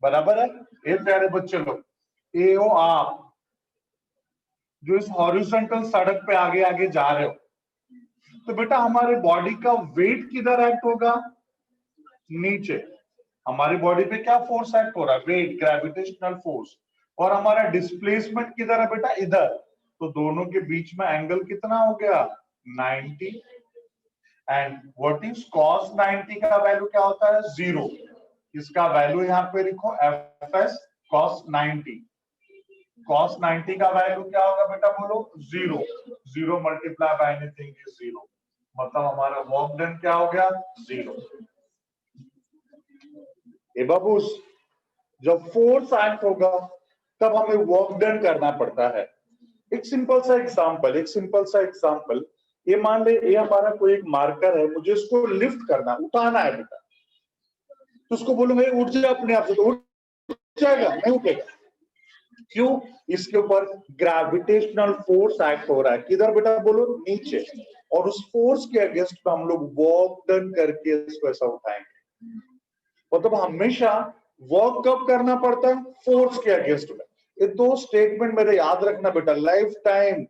बराबर है? ये प्यारे बच्चे लोग, एओ आप जो इस हॉरिजॉन्टल सड़क पे आगे आगे जा रहे हो, तो बेटा हमारे बॉडी का वेट किधर एक्ट होगा, नीचे। हमारी बॉडी पे क्या फोर्स एक्ट हो रहा है, वेट, ग्रेविटेशनल फोर्स। और हमारा डिस्प्लेसमेंट किधर है बेटा, इधर। तो दोनों के बीच में एंगल कितना हो गया 90। एंड व्हाट इज cos 90 का वैल्यू क्या होता है 0। इसका वैल्यू यहाँ पे लिखो fs cos 90। cos 90 का वैल्यू क्या होगा बेटा बोलो 0। 0 मल्टीप्लाई बाय एनीथिंग इज 0, मतलब हमारा वर्क डन क्या हो गया 0। ए बाबू जब फोर्स एक्ट होगा तब हमें वर्क डन करना पड़ता है। एक सिंपल सा एग्जांपल, ये मान ले ये हमारा कोई एक मार्कर है, मुझे इसको लिफ्ट करना उठाना है बेटा, तो उसको बोलूंगा उठ जा अपने आप से, तो उठ जाएगा नहीं उठेगा। क्यों? इसके ऊपर ग्रेविटेशनल फोर्स एक्ट हो रहा है। किधर बेटा बोलो नीचे, और उस फोर्स के अगेंस्ट में हम लोग वर्क डन करके इसको ऐसा उठाएंगे। मतलब हमेशा वर्क कब करना पड़ता है फोर्स के अगेंस्ट में। ये दो स्टेटमेंट मेरे याद रखना बेटा, लाइफ टाइम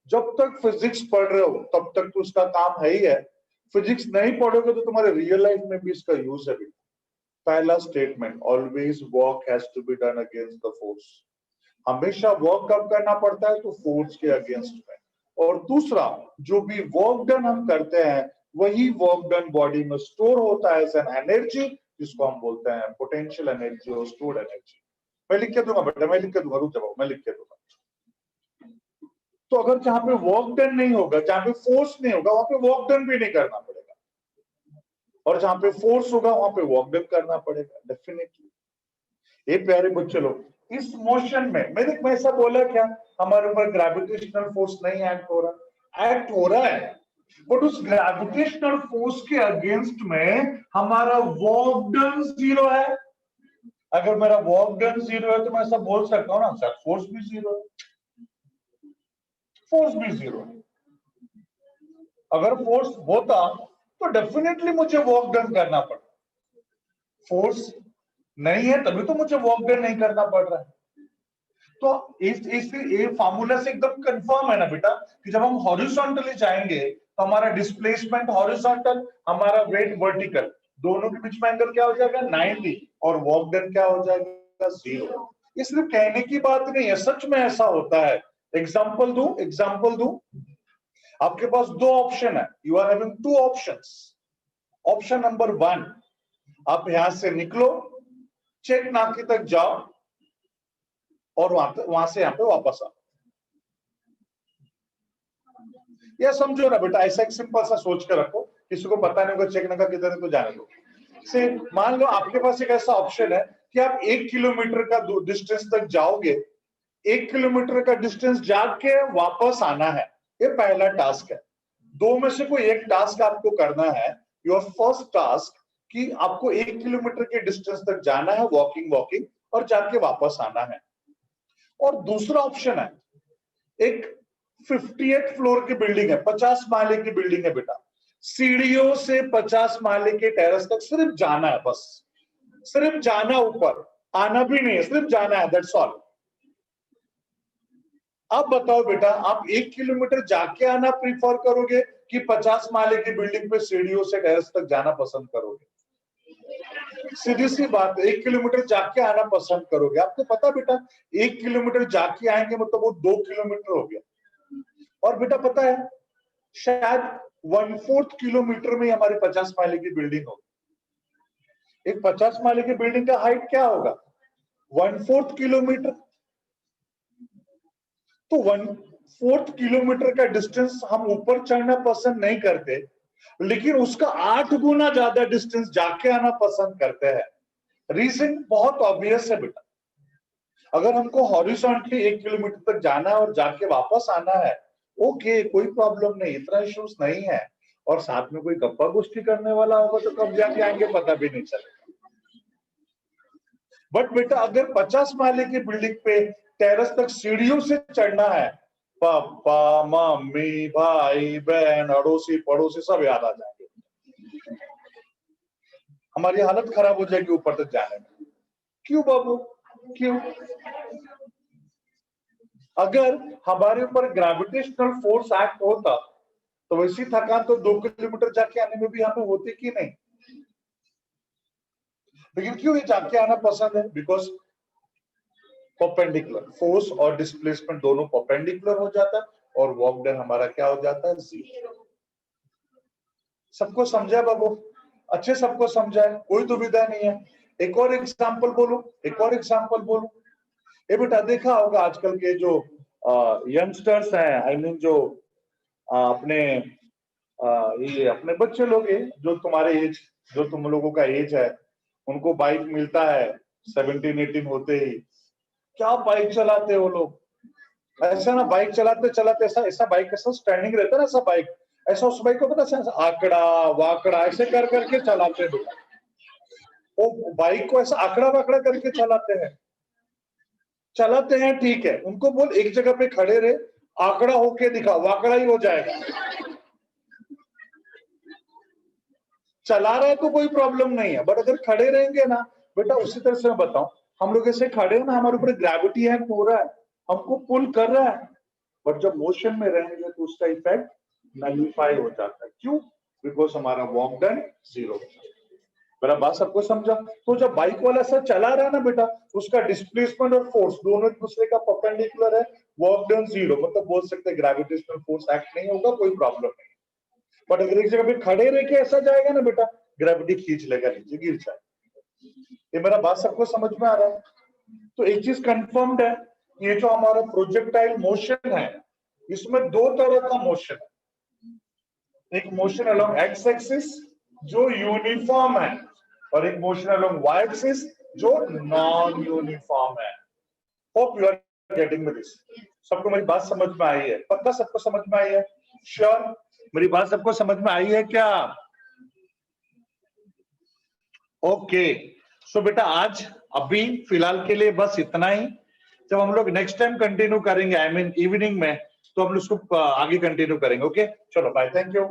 जब तक फिजिक्स पढ़ रहे हो तब तक तो उसका काम है ही है, फिजिक्स नहीं पढ़ोगे तो तुम्हारे रियल लाइफ में भी इसका यूज है बेटा। पहला statement, always work has to be done against the force. हमेशा वर्क कब करना पड़ता है तो फोर्स के अगेंस्ट में। और दूसरा, जो भी वर्क डन हम करते हैं वही वर्क डन बॉडी में स्टोर होता है एज एन एनर्जी, जिसको हम बोलते हैं पोटेंशियल एनर्जी और स्टोर्ड एनर्जी। मैं लिख के दूंगा बेटा, मैं लिख के दूंगा, रुक जाओ मैं लिख के दूंगा। तो अगर जहां पे वर्क डन नहीं होगा, जहां पे फोर्स नहीं होगा, वहां पे वर्क डन भी नहीं करना पड़ेगा, और जहां पे फोर्स होगा वहां पे वर्क डन करना पड़ेगा डेफिनेटली। ये प्यारे बच्चे लोग, इस मोशन में मैं ऐसा बोला क्या हमारे ऊपर ग्रेविटेशनल फोर्स नहीं एक्ट हो रहा? एक्ट हो रहा है, बट उस ग्रेविटेशनल फोर्स के अगेंस्ट में हमारा वर्क डन 0 है। अगर मेरा वर्क डन 0 है तो मैं ऐसा बोल सकता हूँ ना सर फोर्स भी 0 है, फोर्स भी 0 है। अगर फोर्स होता तो डेफिनेटली मुझे वर्क डन करना पड़ता, फोर्स नहीं है तभी तो मुझे वर्क डन नहीं करना पड़ रहा है। तो इस ये फार्मूला से एकदम कंफर्म है ना बेटा कि जब हम हॉरिजॉन्टली जाएंगे तो हमारा डिस्प्लेसमेंट हॉरिजॉन्टल, हमारा वेट वर्टिकल, दोनों के बीच में एंगल क्या हो जाएगा 90, और वर्क डन क्या हो जाएगा 0। ये सिर्फ कहने की बात नहीं है, सच में ऐसा होता है। एग्जांपल दूं, आपके पास दो ऑप्शन है, you are having two options. Option number 1, आप यहां से निकलो, चेक नाके तक जाओ, और वहां से यहाँ पे वापस आओ। यह समझो ना बेटा, ऐसा एक सिंपल सा सोच के रखो, किसी को पता नहीं होगा चेक नाका किधर है तो जाने दो। से मान लो आपके पास एक ऐसा ऑप्शन है कि आप 1 किलोमीटर का डिस्टेंस तक जाओगे, 1 किलोमीटर का डिस्टेंस जाके वापस आना है, ये पहला टास्क है। दो में से कोई एक टास्क आपको करना है। योर फर्स्ट टास्क कि आपको 1 किलोमीटर के डिस्टेंस तक जाना है वॉकिंग, और जाके वापस आना है। और दूसरा ऑप्शन है, एक 58 फ्लोर की बिल्डिंग है, 50 माले की बिल्डिंग है बेटा, सीढ़ियों से 50 माले के टेरेस तक सिर्फ जाना है, बस सिर्फ जाना, ऊपर आना भी नहीं है, सिर्फ जाना है, दैट्स ऑल। अब बताओ बेटा, आप 1 किलोमीटर जाके आना प्रीफर करोगे कि 50 माले की बिल्डिंग पे सीढ़ियों से टेरेस तक जाना पसंद करोगे? सीधी सी बात है, 1 किलोमीटर जाके आना पसंद करोगे। आपको पता बेटा 1 किलोमीटर जाके आएंगे मतलब वो 2 किलोमीटर हो गया। और बेटा पता है शायद 1/4 किलोमीटर में हमारे 50 माले की बिल्डिंग होगी। एक 50 माले की बिल्डिंग का हाइट क्या होगा 1/4 किलोमीटर। तो 1/4 किलोमीटर का डिस्टेंस हम ऊपर चढ़ना पसंद नहीं करते, लेकिन उसका 8 गुना ज्यादा डिस्टेंस जाके आना पसंद करते हैं। रीजन बहुत ऑब्वियस है बेटा, अगर हमको हॉरिजॉन्टली 1 किलोमीटर तक जाना है और जाके वापस आना है, ओके कोई प्रॉब्लम नहीं, इतना इश्यूज नहीं है, और साथ में कोई गप्पा गोष्ठी करने वाला होगा तो कब जाके आएंगे पता भी नहीं चलेगा। बट बेटा अगर 50 माले की बिल्डिंग पे टेरेस तक सीढ़ियों से चढ़ना है, पापा मम्मी भाई बहन अड़ोसी पड़ोसी सब याद आ जाएंगे, हमारी हालत खराब हो जाएगी ऊपर तक जाने में। क्यों बाबू क्यों? अगर हमारे ऊपर ग्रेविटेशनल फोर्स एक्ट होता तो वैसी थकान तो 2 किलोमीटर जाके आने में भी हमें होती कि नहीं? लेकिन क्यों ये जाके आना पसंद है? बिकॉज परपेंडिकुलर, फोर्स और डिस्प्लेसमेंट दोनों परपेंडिकुलर हो जाता है और वर्क डन हमारा क्या हो जाता है, 0। सबको समझा बाबू? अच्छे सबको समझा है, कोई दुविधा नहीं है। एक और एग्जांपल बोलूं, एक और एग्जांपल बोलूं। ये बेटा देखा होगा आजकल के जो यंगस्टर्स हैं, आई मीन जो अपने ये अपने बच्चे लोग हैं, जो तुम्हारे एज, जो तुम लोगों का एज है, उनको बाइक मिलता है 17-18 होते ही, क्या बाइक चलाते हैं वो लोग। ऐसा ना बाइक चलाते चलाते ऐसा ऐसा बाइक ऐसा स्टैंडिंग रहता है ना, ऐसा बाइक ऐसा, उस बाइक को पता है आंकड़ा वाकड़ा ऐसे कर करके चलाते हैं बेटा। वो बाइक को ऐसा आंकड़ा वाकड़ा करके चलाते हैं ठीक है, उनको बोल एक जगह पे खड़े रहे, आंकड़ा होके दिखा, वाकड़ा ही हो जाएगा। चला रहा है तो कोई प्रॉब्लम नहीं है, बट अगर खड़े रहेंगे ना बेटा, उसी तरह से मैं बताऊं, हम लोग ऐसे खड़े हैं ना, हमारे ऊपर ग्रेविटी एक्ट हो रहा है, हमको पुल कर रहा है, बट जब मोशन में रहेंगे तो उसका इफेक्ट नलिफाई हो जाता है। क्यों? बिकॉज हमारा वर्क डन 0। मेरा बात सबको समझा? तो जब बाइक वाला सर चला रहा है ना बेटा, उसका डिस्प्लेसमेंट और फोर्स दोनों एक दूसरे का परपेंडिकुलर है, वर्क डन 0, मतलब बोल सकते हैं ग्रेविटेशनल फोर्स एक्ट नहीं होगा, कोई प्रॉब्लम नहीं। बट अगर एक जगह पे खड़े रह के ऐसा जाएगा ना बेटा, ग्रेविटी खींच लेगा, नीचे गिर जाए। ये मेरा बात सबको समझ में आ रहा है? तो एक चीज कंफर्म्ड है, ये जो हमारा प्रोजेक्टाइल मोशन है, इसमें दो तरह का मोशन है। एक मोशन अलोंग एक्स एक्सिस जो यूनिफॉर्म है, और एक मोशन अलोंग वाई एक्सिस जो नॉन यूनिफॉर्म है। Hope you are getting me this. सबको मेरी बात समझ में आई है? पक्का सबको समझ में आई है? श्योर? मेरी बात सबको समझ में आई है क्या? ओके। सो बेटा आज अभी फिलहाल के लिए बस इतना ही। जब हम लोग नेक्स्ट टाइम कंटिन्यू करेंगे, आई मीन इवनिंग में, तो हम लोग उसको आगे कंटिन्यू करेंगे। ओके चलो बाय, थैंक यू।